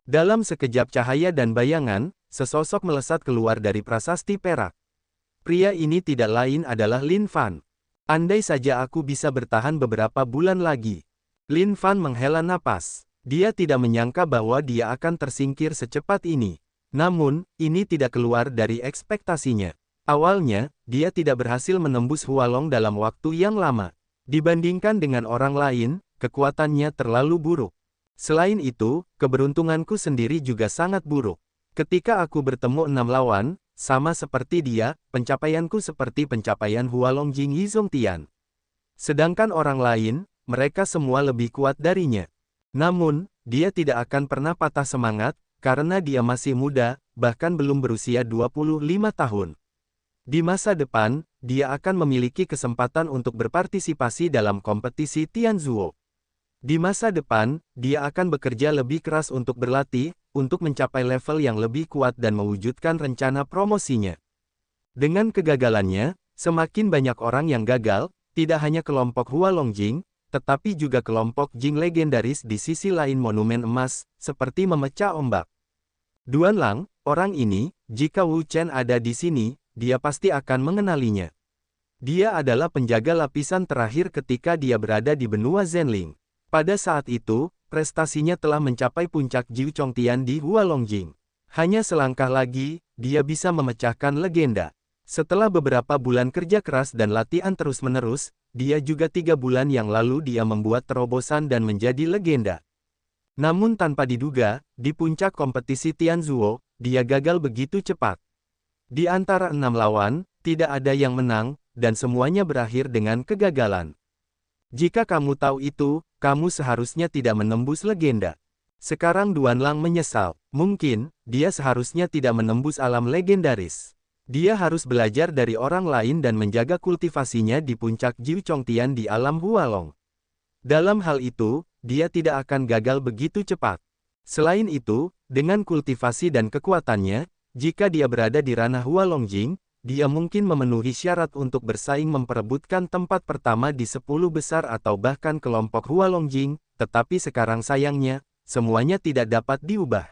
Dalam sekejap cahaya dan bayangan, sesosok melesat keluar dari prasasti perak. Pria ini tidak lain adalah Lin Fan. Andai saja aku bisa bertahan beberapa bulan lagi. Lin Fan menghela napas. Dia tidak menyangka bahwa dia akan tersingkir secepat ini. Namun, ini tidak keluar dari ekspektasinya. Awalnya, dia tidak berhasil menembus Hualong dalam waktu yang lama. Dibandingkan dengan orang lain, kekuatannya terlalu buruk. Selain itu, keberuntunganku sendiri juga sangat buruk. Ketika aku bertemu 6 lawan, sama seperti dia, pencapaianku seperti pencapaian Hualong Jing Yizongtian. Sedangkan orang lain, mereka semua lebih kuat darinya. Namun, dia tidak akan pernah patah semangat, karena dia masih muda, bahkan belum berusia 25 tahun. Di masa depan, dia akan memiliki kesempatan untuk berpartisipasi dalam kompetisi Tianzuo. Di masa depan, dia akan bekerja lebih keras untuk berlatih, untuk mencapai level yang lebih kuat dan mewujudkan rencana promosinya. Dengan kegagalannya, semakin banyak orang yang gagal, tidak hanya kelompok Hualong Jing, tetapi juga kelompok Jing legendaris di sisi lain monumen emas, seperti memecah ombak. Duan Lang, orang ini, jika Wu Chen ada di sini, dia pasti akan mengenalinya. Dia adalah penjaga lapisan terakhir ketika dia berada di benua Zhenling. Pada saat itu, prestasinya telah mencapai puncak Jiu Chongtian di Hualongjing. Hanya selangkah lagi, dia bisa memecahkan legenda. Setelah beberapa bulan kerja keras dan latihan terus-menerus, dia juga 3 bulan yang lalu dia membuat terobosan dan menjadi legenda. Namun tanpa diduga, di puncak kompetisi Tianzuo, dia gagal begitu cepat. Di antara 6 lawan, tidak ada yang menang, dan semuanya berakhir dengan kegagalan. Jika kamu tahu itu, kamu seharusnya tidak menembus legenda. Sekarang Duan Lang menyesal. Mungkin, dia seharusnya tidak menembus alam legendaris. Dia harus belajar dari orang lain dan menjaga kultivasinya di puncak Jiu Chongtian di alam Hualong. Dalam hal itu, dia tidak akan gagal begitu cepat. Selain itu, dengan kultivasi dan kekuatannya, jika dia berada di ranah Hualongjing, dia mungkin memenuhi syarat untuk bersaing memperebutkan tempat pertama di 10 besar atau bahkan kelompok Hualongjing, tetapi sekarang sayangnya, semuanya tidak dapat diubah.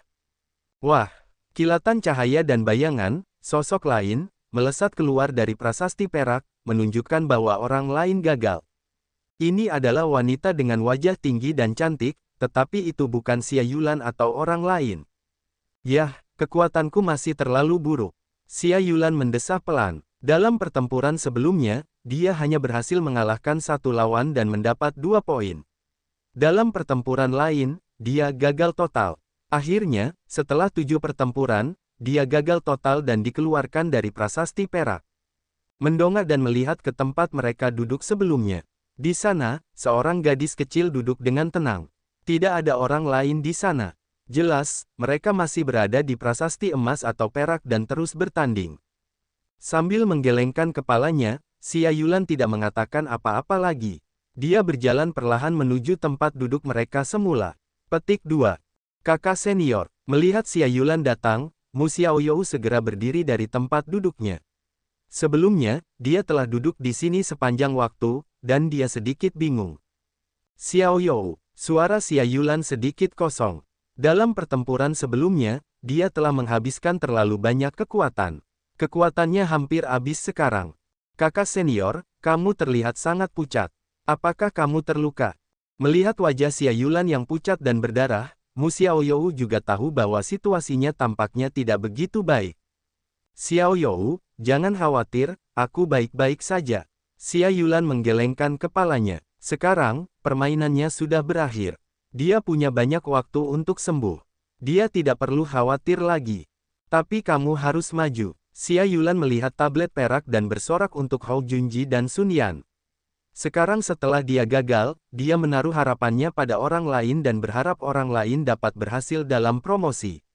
Wah, kilatan cahaya dan bayangan, sosok lain, melesat keluar dari prasasti perak, menunjukkan bahwa orang lain gagal. Ini adalah wanita dengan wajah tinggi dan cantik, tetapi itu bukan Xia Yulan atau orang lain. Yah, kekuatanku masih terlalu buruk. Xia Yulan mendesah pelan. Dalam pertempuran sebelumnya, dia hanya berhasil mengalahkan 1 lawan dan mendapat 2 poin. Dalam pertempuran lain, dia gagal total. Akhirnya, setelah 7 pertempuran, dia gagal total dan dikeluarkan dari prasasti perak. Mendongak dan melihat ke tempat mereka duduk sebelumnya. Di sana, seorang gadis kecil duduk dengan tenang. Tidak ada orang lain di sana. Jelas, mereka masih berada di prasasti emas atau perak dan terus bertanding. Sambil menggelengkan kepalanya, Xia Yulan tidak mengatakan apa-apa lagi. Dia berjalan perlahan menuju tempat duduk mereka semula. Petik 2. Kakak senior. Melihat Xia Yulan datang, Mu Xiaoyou segera berdiri dari tempat duduknya. Sebelumnya, dia telah duduk di sini sepanjang waktu, dan dia sedikit bingung. Xiaoyou, suara Xia Yulan sedikit kosong. Dalam pertempuran sebelumnya, dia telah menghabiskan terlalu banyak kekuatan. Kekuatannya hampir habis sekarang. Kakak senior, kamu terlihat sangat pucat. Apakah kamu terluka? Melihat wajah Xia Yulan yang pucat dan berdarah, Mu Xiaoyou juga tahu bahwa situasinya tampaknya tidak begitu baik. Xiaoyou, jangan khawatir, aku baik-baik saja. Xia Yulan menggelengkan kepalanya. Sekarang, permainannya sudah berakhir. Dia punya banyak waktu untuk sembuh. Dia tidak perlu khawatir lagi. Tapi kamu harus maju. Xia Yulan melihat tablet perak dan bersorak untuk Hou Junji dan Sun Yan. Sekarang setelah dia gagal, dia menaruh harapannya pada orang lain dan berharap orang lain dapat berhasil dalam promosi.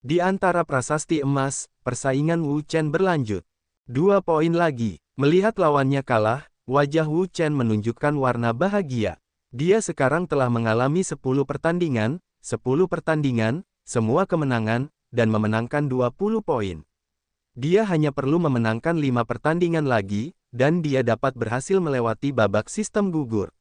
Di antara prasasti emas, persaingan Wu Chen berlanjut. 2 poin lagi. Melihat lawannya kalah, wajah Wu Chen menunjukkan warna bahagia. Dia sekarang telah mengalami 10 pertandingan, semua kemenangan, dan memenangkan 20 poin. Dia hanya perlu memenangkan 5 pertandingan lagi, dan dia dapat berhasil melewati babak sistem gugur.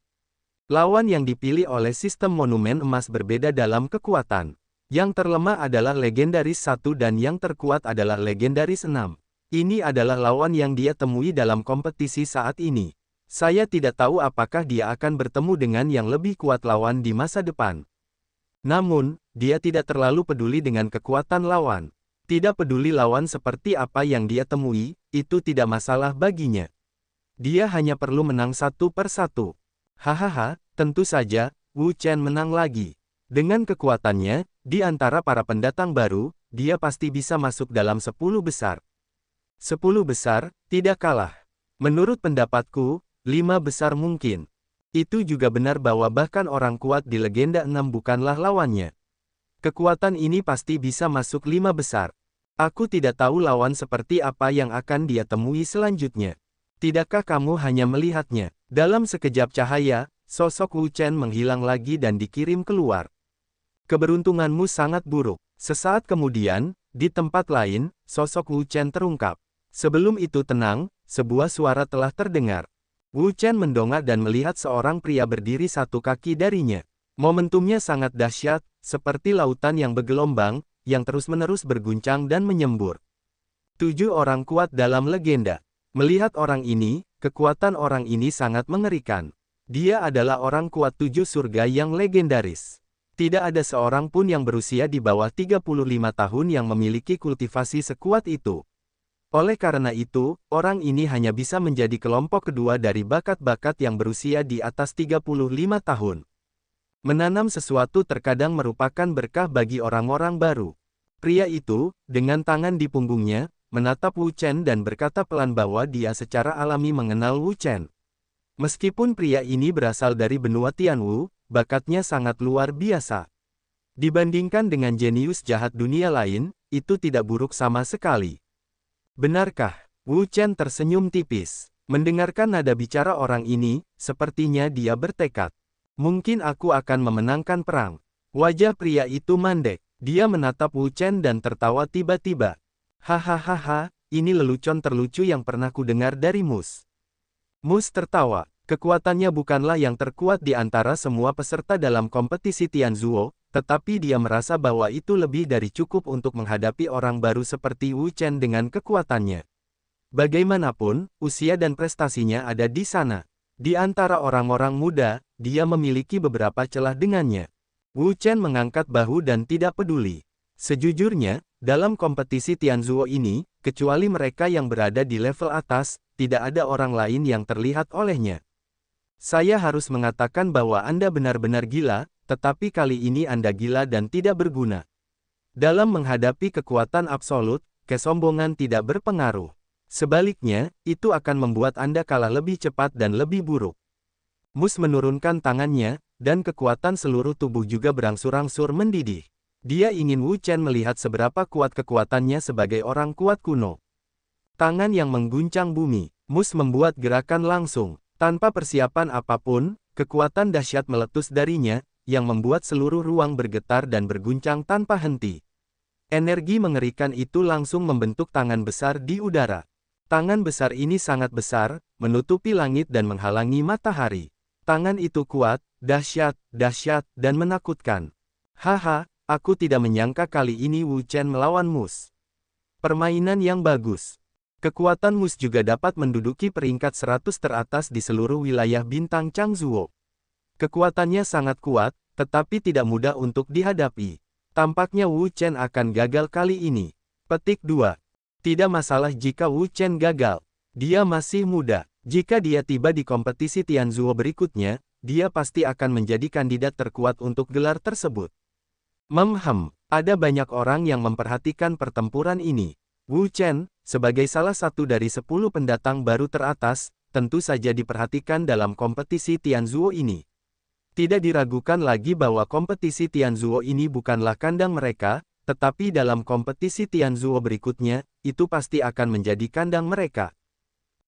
Lawan yang dipilih oleh sistem monumen emas berbeda dalam kekuatan. Yang terlemah adalah legendaris 1 dan yang terkuat adalah legendaris 6. Ini adalah lawan yang dia temui dalam kompetisi saat ini. Saya tidak tahu apakah dia akan bertemu dengan yang lebih kuat lawan di masa depan. Namun, dia tidak terlalu peduli dengan kekuatan lawan. Tidak peduli lawan seperti apa yang dia temui, itu tidak masalah baginya. Dia hanya perlu menang 1-1. Hahaha, tentu saja, Wu Chen menang lagi. Dengan kekuatannya, di antara para pendatang baru, dia pasti bisa masuk dalam 10 besar. 10 besar, tidak kalah. Menurut pendapatku, 5 besar mungkin. Itu juga benar bahwa bahkan orang kuat di legenda 6 bukanlah lawannya. Kekuatan ini pasti bisa masuk 5 besar. Aku tidak tahu lawan seperti apa yang akan dia temui selanjutnya. Tidakkah kamu hanya melihatnya? Dalam sekejap cahaya, sosok Wu Chen menghilang lagi dan dikirim keluar. Keberuntunganmu sangat buruk. Sesaat kemudian, di tempat lain, sosok Wu Chen terungkap. Sebelum itu tenang, sebuah suara telah terdengar. Wu Chen mendongak dan melihat seorang pria berdiri 1 kaki darinya. Momentumnya sangat dahsyat, seperti lautan yang bergelombang, yang terus-menerus berguncang dan menyembur. 7 orang kuat dalam legenda. Melihat orang ini, kekuatan orang ini sangat mengerikan. Dia adalah orang kuat 7 surga yang legendaris. Tidak ada seorang pun yang berusia di bawah 35 tahun yang memiliki kultivasi sekuat itu. Oleh karena itu, orang ini hanya bisa menjadi kelompok kedua dari bakat-bakat yang berusia di atas 35 tahun. Menanam sesuatu terkadang merupakan berkah bagi orang-orang baru. Pria itu, dengan tangan di punggungnya, menatap Wu Chen dan berkata pelan bahwa dia secara alami mengenal Wu Chen. Meskipun pria ini berasal dari benua Tianwu, bakatnya sangat luar biasa. Dibandingkan dengan jenius jahat dunia lain, itu tidak buruk sama sekali. Benarkah? Wu Chen tersenyum tipis. Mendengarkan nada bicara orang ini, sepertinya dia bertekad. Mungkin aku akan memenangkan perang. Wajah pria itu mandek. Dia menatap Wu Chen dan tertawa tiba-tiba. Hahaha, ini lelucon terlucu yang pernah kudengar dari Mus. Mus tertawa. Kekuatannya bukanlah yang terkuat di antara semua peserta dalam kompetisi Tianzuo, tetapi dia merasa bahwa itu lebih dari cukup untuk menghadapi orang baru seperti Wu Chen dengan kekuatannya. Bagaimanapun, usia dan prestasinya ada di sana. Di antara orang-orang muda, dia memiliki beberapa celah dengannya. Wu Chen mengangkat bahu dan tidak peduli. Sejujurnya, dalam kompetisi Tianzuo ini, kecuali mereka yang berada di level atas, tidak ada orang lain yang terlihat olehnya. Saya harus mengatakan bahwa Anda benar-benar gila, tetapi kali ini Anda gila dan tidak berguna. Dalam menghadapi kekuatan absolut, kesombongan tidak berpengaruh. Sebaliknya, itu akan membuat Anda kalah lebih cepat dan lebih buruk. Mus menurunkan tangannya, dan kekuatan seluruh tubuh juga berangsur-angsur mendidih. Dia ingin Wu Chen melihat seberapa kuat kekuatannya sebagai orang kuat kuno. Tangan yang mengguncang bumi, Mus membuat gerakan langsung. Tanpa persiapan apapun, kekuatan dahsyat meletus darinya, yang membuat seluruh ruang bergetar dan berguncang tanpa henti. Energi mengerikan itu langsung membentuk tangan besar di udara. Tangan besar ini sangat besar, menutupi langit dan menghalangi matahari. Tangan itu kuat, dahsyat, dan menakutkan. Haha, aku tidak menyangka kali ini Wu Chen melawan Mus. Permainan yang bagus. Kekuatan Mus juga dapat menduduki peringkat 100 teratas di seluruh wilayah bintang Changzuo. Kekuatannya sangat kuat, tetapi tidak mudah untuk dihadapi. Tampaknya Wu Chen akan gagal kali ini. Petik 2. Tidak masalah jika Wu Chen gagal. Dia masih muda. Jika dia tiba di kompetisi Tianzuo berikutnya, dia pasti akan menjadi kandidat terkuat untuk gelar tersebut. Ada banyak orang yang memperhatikan pertempuran ini. Wu Chen, sebagai salah satu dari 10 pendatang baru teratas, tentu saja diperhatikan dalam kompetisi Tianzuo ini. Tidak diragukan lagi bahwa kompetisi Tianzuo ini bukanlah kandang mereka, tetapi dalam kompetisi Tianzuo berikutnya, itu pasti akan menjadi kandang mereka.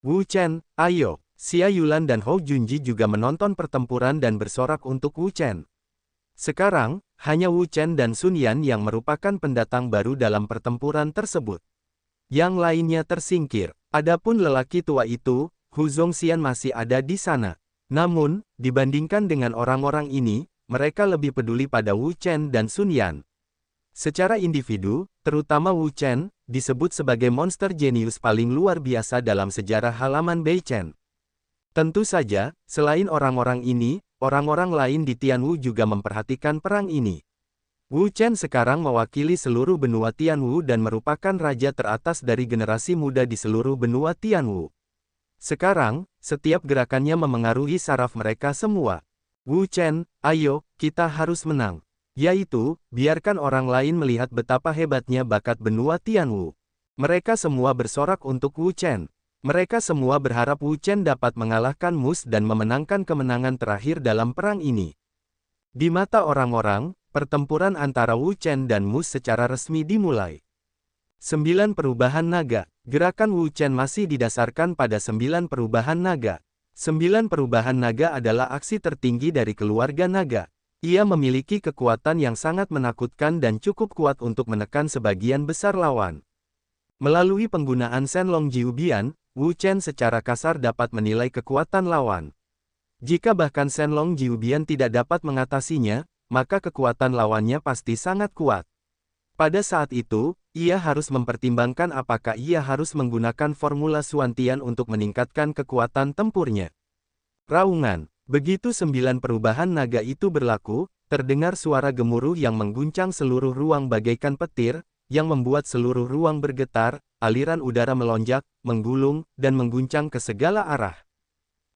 Wu Chen, ayo! Xia Yulan dan Hou Junji juga menonton pertempuran dan bersorak untuk Wu Chen. Sekarang, hanya Wu Chen dan Sun Yan yang merupakan pendatang baru dalam pertempuran tersebut. Yang lainnya tersingkir. Adapun lelaki tua itu, Hu Zongxian masih ada di sana. Namun, dibandingkan dengan orang-orang ini, mereka lebih peduli pada Wu Chen dan Sun Yan. Secara individu, terutama Wu Chen, disebut sebagai monster jenius paling luar biasa dalam sejarah halaman Beichen. Tentu saja, selain orang-orang ini, orang-orang lain di Tianwu juga memperhatikan perang ini. Wu Chen sekarang mewakili seluruh benua Tianwu dan merupakan raja teratas dari generasi muda di seluruh benua Tianwu. Sekarang, setiap gerakannya memengaruhi saraf mereka semua. Wu Chen, ayo, kita harus menang. Yaitu, biarkan orang lain melihat betapa hebatnya bakat benua Tianwu. Mereka semua bersorak untuk Wu Chen. Mereka semua berharap Wu Chen dapat mengalahkan Mus dan memenangkan kemenangan terakhir dalam perang ini. Di mata orang-orang, pertempuran antara Wu Chen dan Mus secara resmi dimulai. 9 perubahan naga. Gerakan Wu Chen masih didasarkan pada 9 perubahan naga. 9 perubahan naga adalah aksi tertinggi dari keluarga naga. Ia memiliki kekuatan yang sangat menakutkan dan cukup kuat untuk menekan sebagian besar lawan. Melalui penggunaan Shenlong Jiubian, Wu Chen secara kasar dapat menilai kekuatan lawan. Jika bahkan Shenlong Jiubian tidak dapat mengatasinya, maka kekuatan lawannya pasti sangat kuat. Pada saat itu, ia harus mempertimbangkan apakah ia harus menggunakan formula Suantian untuk meningkatkan kekuatan tempurnya. Raungan. Begitu 9 perubahan naga itu berlaku, terdengar suara gemuruh yang mengguncang seluruh ruang bagaikan petir, yang membuat seluruh ruang bergetar, aliran udara melonjak, menggulung, dan mengguncang ke segala arah.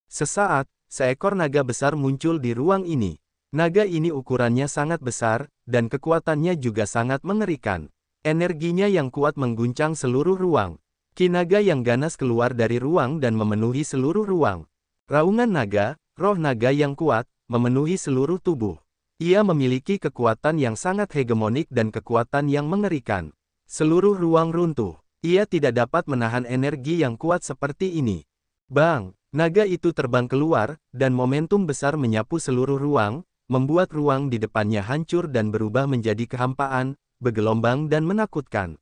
Sesaat, seekor naga besar muncul di ruang ini. Naga ini ukurannya sangat besar, dan kekuatannya juga sangat mengerikan. Energinya yang kuat mengguncang seluruh ruang. Ki naga yang ganas keluar dari ruang dan memenuhi seluruh ruang. Raungan naga, roh naga yang kuat, memenuhi seluruh tubuh. Ia memiliki kekuatan yang sangat hegemonik dan kekuatan yang mengerikan. Seluruh ruang runtuh. Ia tidak dapat menahan energi yang kuat seperti ini. Bang! Naga itu terbang keluar, dan momentum besar menyapu seluruh ruang, membuat ruang di depannya hancur dan berubah menjadi kehampaan, bergelombang dan menakutkan.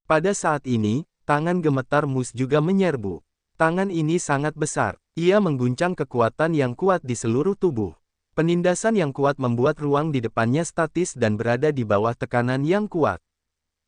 Pada saat ini, tangan gemetar Mus juga menyerbu. Tangan ini sangat besar. Ia mengguncang kekuatan yang kuat di seluruh tubuh. Penindasan yang kuat membuat ruang di depannya statis dan berada di bawah tekanan yang kuat.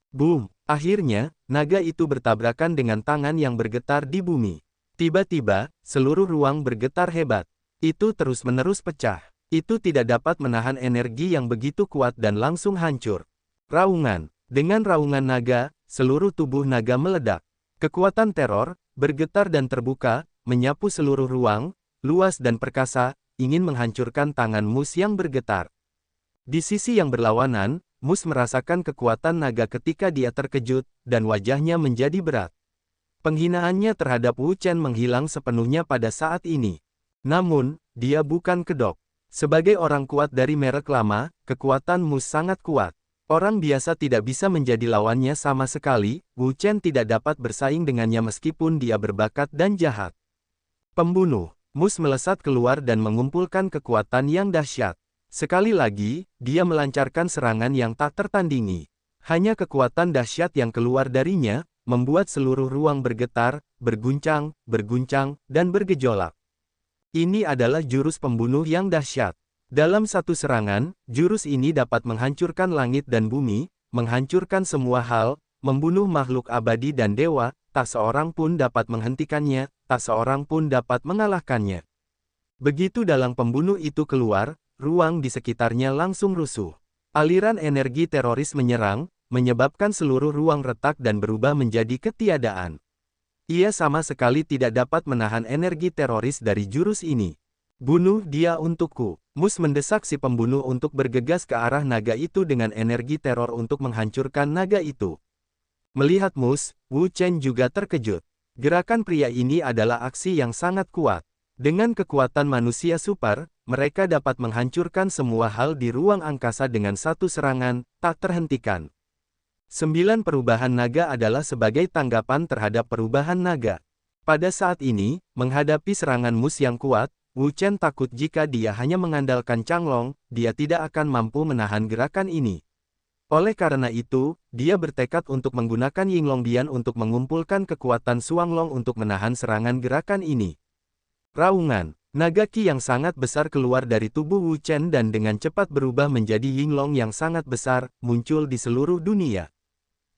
Boom! Akhirnya, naga itu bertabrakan dengan tangan yang bergetar di bumi. Tiba-tiba, seluruh ruang bergetar hebat. Itu terus-menerus pecah. Itu tidak dapat menahan energi yang begitu kuat dan langsung hancur. Raungan. Dengan raungan naga, seluruh tubuh naga meledak. Kekuatan teror, bergetar dan terbuka, menyapu seluruh ruang, luas dan perkasa, ingin menghancurkan tangan Mus yang bergetar. Di sisi yang berlawanan, Mus merasakan kekuatan naga ketika dia terkejut, dan wajahnya menjadi berat. Penghinaannya terhadap Wu Chen menghilang sepenuhnya pada saat ini. Namun, dia bukan kedok. Sebagai orang kuat dari merek lama, kekuatan Mus sangat kuat. Orang biasa tidak bisa menjadi lawannya sama sekali, Wu Chen tidak dapat bersaing dengannya meskipun dia berbakat dan jahat. Pembunuh. Mus melesat keluar dan mengumpulkan kekuatan yang dahsyat. Sekali lagi, dia melancarkan serangan yang tak tertandingi. Hanya kekuatan dahsyat yang keluar darinya, membuat seluruh ruang bergetar, berguncang, dan bergejolak. Ini adalah jurus pembunuh yang dahsyat. Dalam satu serangan, jurus ini dapat menghancurkan langit dan bumi, menghancurkan semua hal, membunuh makhluk abadi dan dewa, tak seorang pun dapat menghentikannya, tak seorang pun dapat mengalahkannya. Begitu dalang pembunuh itu keluar, ruang di sekitarnya langsung rusuh. Aliran energi teroris menyerang, menyebabkan seluruh ruang retak dan berubah menjadi ketiadaan. Ia sama sekali tidak dapat menahan energi teroris dari jurus ini. Bunuh dia untukku. Mus mendesak si pembunuh untuk bergegas ke arah naga itu dengan energi teror untuk menghancurkan naga itu. Melihat Mus, Wu Chen juga terkejut. Gerakan pria ini adalah aksi yang sangat kuat. Dengan kekuatan manusia super, mereka dapat menghancurkan semua hal di ruang angkasa dengan satu serangan, tak terhentikan. 9 perubahan naga adalah sebagai tanggapan terhadap perubahan naga. Pada saat ini, menghadapi serangan Mus yang kuat, Wu Chen takut jika dia hanya mengandalkan Changlong, dia tidak akan mampu menahan gerakan ini. Oleh karena itu, dia bertekad untuk menggunakan Yinglongbian untuk mengumpulkan kekuatan Suanglong untuk menahan serangan gerakan ini. Raungan. Naga Qi yang sangat besar keluar dari tubuh Wu Chen dan dengan cepat berubah menjadi Yinglong yang sangat besar, muncul di seluruh dunia.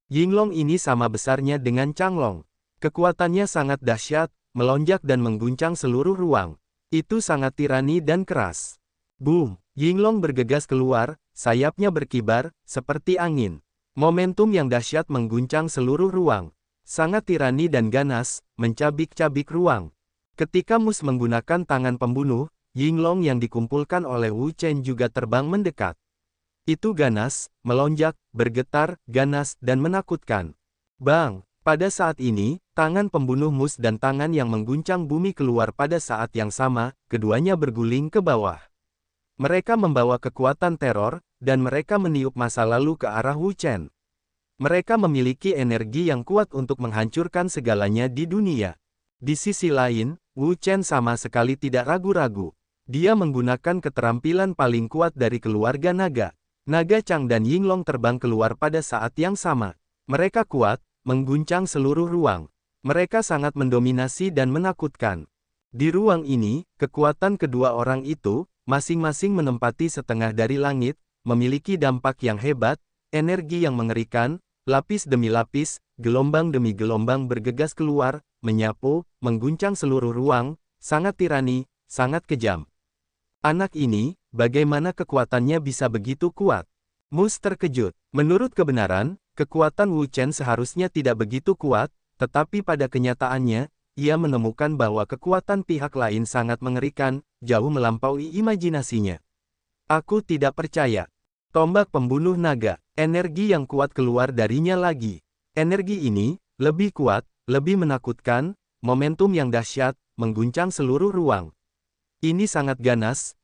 Yinglong ini sama besarnya dengan Changlong. Kekuatannya sangat dahsyat, melonjak dan mengguncang seluruh ruang. Itu sangat tirani dan keras. Boom! Yinglong bergegas keluar, sayapnya berkibar, seperti angin. Momentum yang dahsyat mengguncang seluruh ruang. Sangat tirani dan ganas, mencabik-cabik ruang. Ketika Mus menggunakan tangan pembunuh, Yinglong yang dikumpulkan oleh Wu Chen juga terbang mendekat. Itu ganas, melonjak, bergetar, ganas, dan menakutkan. Bang! Pada saat ini, tangan pembunuh Mus dan tangan yang mengguncang bumi keluar pada saat yang sama, keduanya berguling ke bawah. Mereka membawa kekuatan teror, dan mereka meniup masa lalu ke arah Wu Chen. Mereka memiliki energi yang kuat untuk menghancurkan segalanya di dunia. Di sisi lain, Wu Chen sama sekali tidak ragu-ragu. Dia menggunakan keterampilan paling kuat dari keluarga naga. Naga Chang dan Yinglong terbang keluar pada saat yang sama. Mereka kuat, mengguncang seluruh ruang. Mereka sangat mendominasi dan menakutkan. Di ruang ini, kekuatan kedua orang itu, masing-masing menempati setengah dari langit, memiliki dampak yang hebat, energi yang mengerikan, lapis demi lapis, gelombang demi gelombang bergegas keluar, menyapu, mengguncang seluruh ruang, sangat tirani, sangat kejam. Anak ini, bagaimana kekuatannya bisa begitu kuat? Mus terkejut. Menurut kebenaran, kekuatan Wu Chen seharusnya tidak begitu kuat, tetapi pada kenyataannya, ia menemukan bahwa kekuatan pihak lain sangat mengerikan, jauh melampaui imajinasinya. Aku tidak percaya. Tombak pembunuh naga, energi yang kuat keluar darinya lagi. Energi ini, lebih kuat, lebih menakutkan, momentum yang dahsyat, mengguncang seluruh ruang. Ini sangat ganas,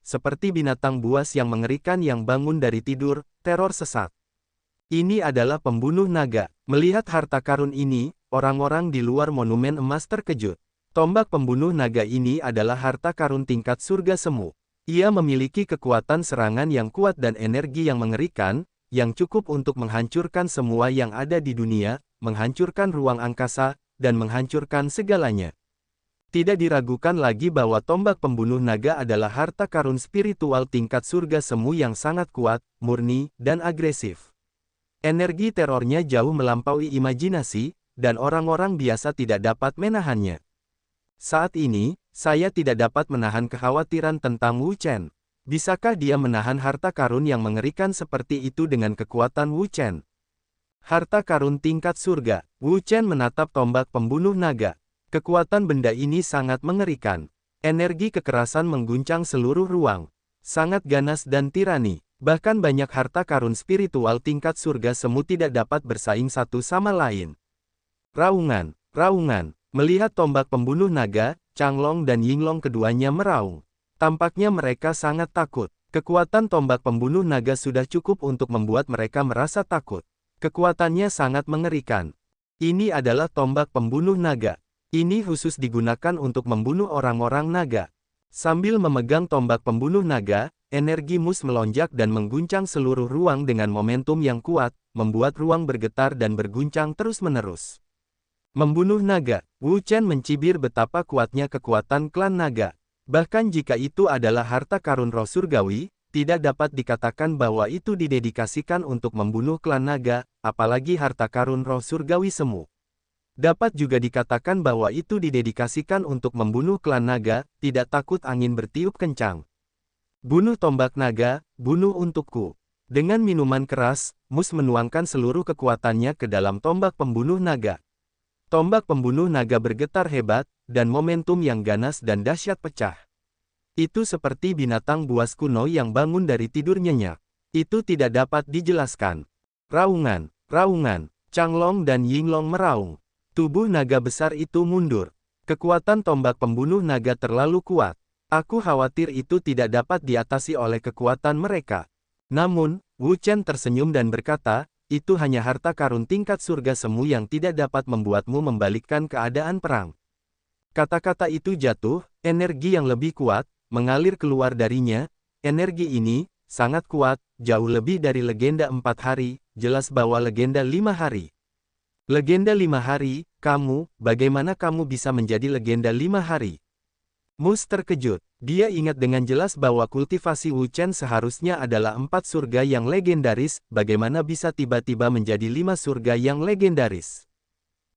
seperti binatang buas yang mengerikan yang bangun dari tidur, teror sesat. Ini adalah pembunuh naga. Melihat harta karun ini, orang-orang di luar monumen emas terkejut. Tombak pembunuh naga ini adalah harta karun tingkat surga semu. Ia memiliki kekuatan serangan yang kuat dan energi yang mengerikan, yang cukup untuk menghancurkan semua yang ada di dunia, menghancurkan ruang angkasa, dan menghancurkan segalanya. Tidak diragukan lagi bahwa tombak pembunuh naga adalah harta karun spiritual tingkat surga semu yang sangat kuat, murni, dan agresif. Energi terornya jauh melampaui imajinasi, dan orang-orang biasa tidak dapat menahannya. Saat ini, saya tidak dapat menahan kekhawatiran tentang Wu Chen. Bisakah dia menahan harta karun yang mengerikan seperti itu dengan kekuatan Wu Chen? Harta karun tingkat surga. Wu Chen menatap tombak pembunuh naga. Kekuatan benda ini sangat mengerikan. Energi kekerasan mengguncang seluruh ruang. Sangat ganas dan tirani. Bahkan banyak harta karun spiritual tingkat surga semu tidak dapat bersaing satu sama lain. Raungan, raungan. Melihat tombak pembunuh naga, Changlong dan Yinglong keduanya meraung. Tampaknya mereka sangat takut. Kekuatan tombak pembunuh naga sudah cukup untuk membuat mereka merasa takut. Kekuatannya sangat mengerikan. Ini adalah tombak pembunuh naga. Ini khusus digunakan untuk membunuh orang-orang naga. Sambil memegang tombak pembunuh naga, energi Mus melonjak dan mengguncang seluruh ruang dengan momentum yang kuat, membuat ruang bergetar dan berguncang terus-menerus. Membunuh naga. Wu Chen mencibir betapa kuatnya kekuatan klan naga. Bahkan jika itu adalah harta karun roh surgawi, tidak dapat dikatakan bahwa itu didedikasikan untuk membunuh klan naga, apalagi harta karun roh surgawi semu. Dapat juga dikatakan bahwa itu didedikasikan untuk membunuh klan naga, tidak takut angin bertiup kencang. Bunuh tombak naga, bunuh untukku. Dengan minuman keras, Mus menuangkan seluruh kekuatannya ke dalam tombak pembunuh naga. Tombak pembunuh naga bergetar hebat, dan momentum yang ganas dan dahsyat pecah. Itu seperti binatang buas kuno yang bangun dari tidur nyenyak. Itu tidak dapat dijelaskan. Raungan, raungan. Changlong dan Yinglong meraung. Tubuh naga besar itu mundur. Kekuatan tombak pembunuh naga terlalu kuat. Aku khawatir itu tidak dapat diatasi oleh kekuatan mereka. Namun, Wu Chen tersenyum dan berkata, itu hanya harta karun tingkat surga semu yang tidak dapat membuatmu membalikkan keadaan perang. Kata-kata itu jatuh, energi yang lebih kuat, mengalir keluar darinya. Energi ini, sangat kuat, jauh lebih dari legenda 4 hari, jelas bahwa legenda 5 hari. Legenda 5 hari, kamu, bagaimana kamu bisa menjadi legenda 5 hari? Mus terkejut. Dia ingat dengan jelas bahwa kultivasi Wu Chen seharusnya adalah 4 surga yang legendaris, bagaimana bisa tiba-tiba menjadi 5 surga yang legendaris.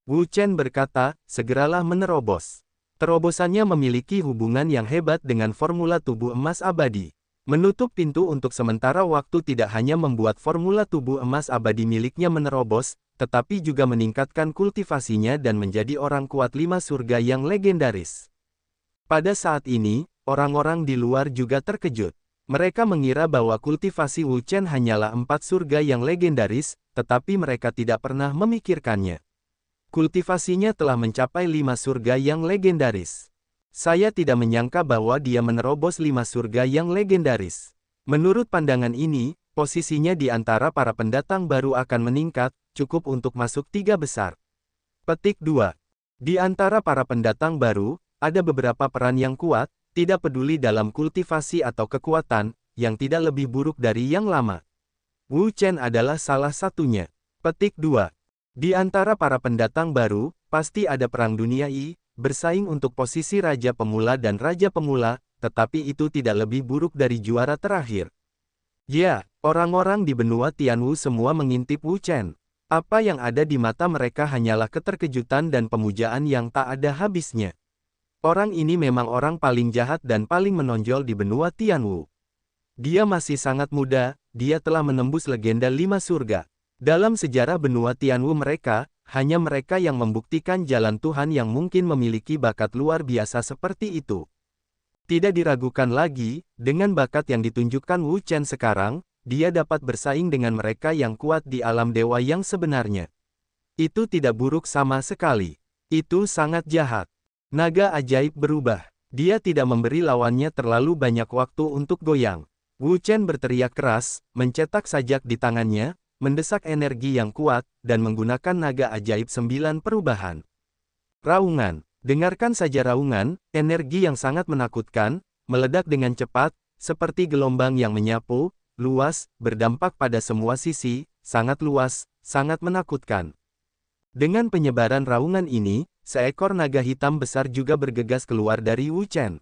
Wu Chen berkata, segeralah menerobos. Terobosannya memiliki hubungan yang hebat dengan formula tubuh emas abadi. Menutup pintu untuk sementara waktu tidak hanya membuat formula tubuh emas abadi miliknya menerobos, tetapi juga meningkatkan kultivasinya dan menjadi orang kuat 5 surga yang legendaris. Pada saat ini, orang-orang di luar juga terkejut. Mereka mengira bahwa kultivasi Wu Chen hanyalah 4 surga yang legendaris, tetapi mereka tidak pernah memikirkannya. Kultivasinya telah mencapai 5 surga yang legendaris. Saya tidak menyangka bahwa dia menerobos 5 surga yang legendaris. Menurut pandangan ini, posisinya di antara para pendatang baru akan meningkat, cukup untuk masuk 3 besar. Petik 2. Di antara para pendatang baru, ada beberapa peran yang kuat, tidak peduli dalam kultivasi atau kekuatan, yang tidak lebih buruk dari yang lama. Wu Chen adalah salah satunya. Petik 2. Di antara para pendatang baru, pasti ada perang dunia I, bersaing untuk posisi Raja Pemula dan Raja Pemula, tetapi itu tidak lebih buruk dari juara terakhir. Ya, orang-orang di benua Tianwu semua mengintip Wu Chen. Apa yang ada di mata mereka hanyalah keterkejutan dan pemujaan yang tak ada habisnya. Orang ini memang orang paling jahat dan paling menonjol di benua Tianwu. Dia masih sangat muda, dia telah menembus legenda 5 surga. Dalam sejarah benua Tianwu hanya mereka yang membuktikan jalan Tuhan yang mungkin memiliki bakat luar biasa seperti itu. Tidak diragukan lagi, dengan bakat yang ditunjukkan Wu Chen sekarang, dia dapat bersaing dengan mereka yang kuat di alam dewa yang sebenarnya. Itu tidak buruk sama sekali. Itu sangat jahat. Naga ajaib berubah. Dia tidak memberi lawannya terlalu banyak waktu untuk goyang. Wu Chen berteriak keras, mencetak sajak di tangannya, mendesak energi yang kuat, dan menggunakan naga ajaib 9 perubahan. Raungan. Dengarkan saja raungan, energi yang sangat menakutkan, meledak dengan cepat, seperti gelombang yang menyapu, luas, berdampak pada semua sisi, sangat luas, sangat menakutkan. Dengan penyebaran raungan ini, seekor naga hitam besar juga bergegas keluar dari Wu Chen.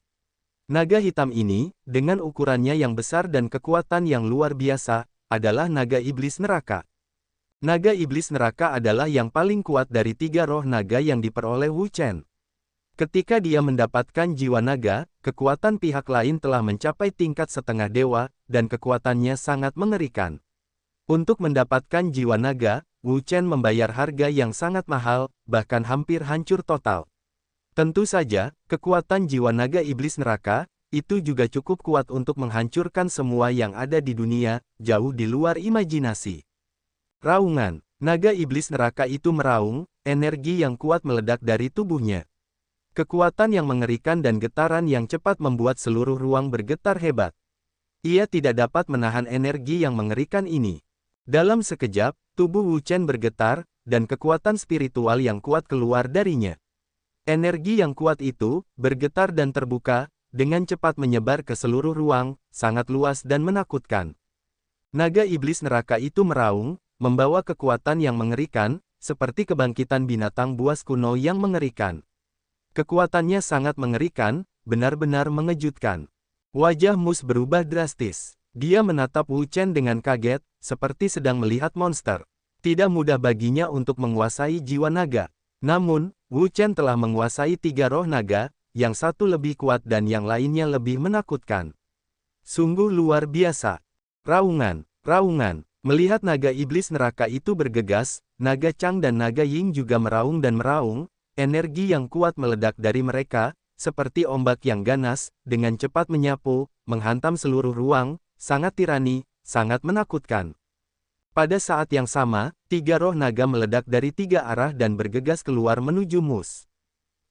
Naga hitam ini, dengan ukurannya yang besar dan kekuatan yang luar biasa, adalah naga iblis neraka. Naga iblis neraka adalah yang paling kuat dari 3 roh naga yang diperoleh Wu Chen. Ketika dia mendapatkan jiwa naga, kekuatan pihak lain telah mencapai tingkat setengah dewa, dan kekuatannya sangat mengerikan. Untuk mendapatkan jiwa naga, Wu Chen membayar harga yang sangat mahal, bahkan hampir hancur total. Tentu saja, kekuatan jiwa naga iblis neraka, itu juga cukup kuat untuk menghancurkan semua yang ada di dunia, jauh di luar imajinasi. Raungan. Naga iblis neraka itu meraung, energi yang kuat meledak dari tubuhnya. Kekuatan yang mengerikan dan getaran yang cepat membuat seluruh ruang bergetar hebat. Ia tidak dapat menahan energi yang mengerikan ini. Dalam sekejap, tubuh Wu Chen bergetar, dan kekuatan spiritual yang kuat keluar darinya. Energi yang kuat itu, bergetar dan terbuka, dengan cepat menyebar ke seluruh ruang, sangat luas dan menakutkan. Naga iblis neraka itu meraung, membawa kekuatan yang mengerikan, seperti kebangkitan binatang buas kuno yang mengerikan. Kekuatannya sangat mengerikan, benar-benar mengejutkan. Wajah Mus berubah drastis. Dia menatap Wu Chen dengan kaget, seperti sedang melihat monster. Tidak mudah baginya untuk menguasai jiwa naga. Namun, Wu Chen telah menguasai 3 roh naga, yang satu lebih kuat dan yang lainnya lebih menakutkan. Sungguh luar biasa. Raungan, raungan. Melihat naga iblis neraka itu bergegas, naga Chang dan naga Ying juga meraung dan meraung, energi yang kuat meledak dari mereka, seperti ombak yang ganas, dengan cepat menyapu, menghantam seluruh ruang, sangat tirani, sangat menakutkan. Pada saat yang sama, 3 roh naga meledak dari 3 arah dan bergegas keluar menuju Mus.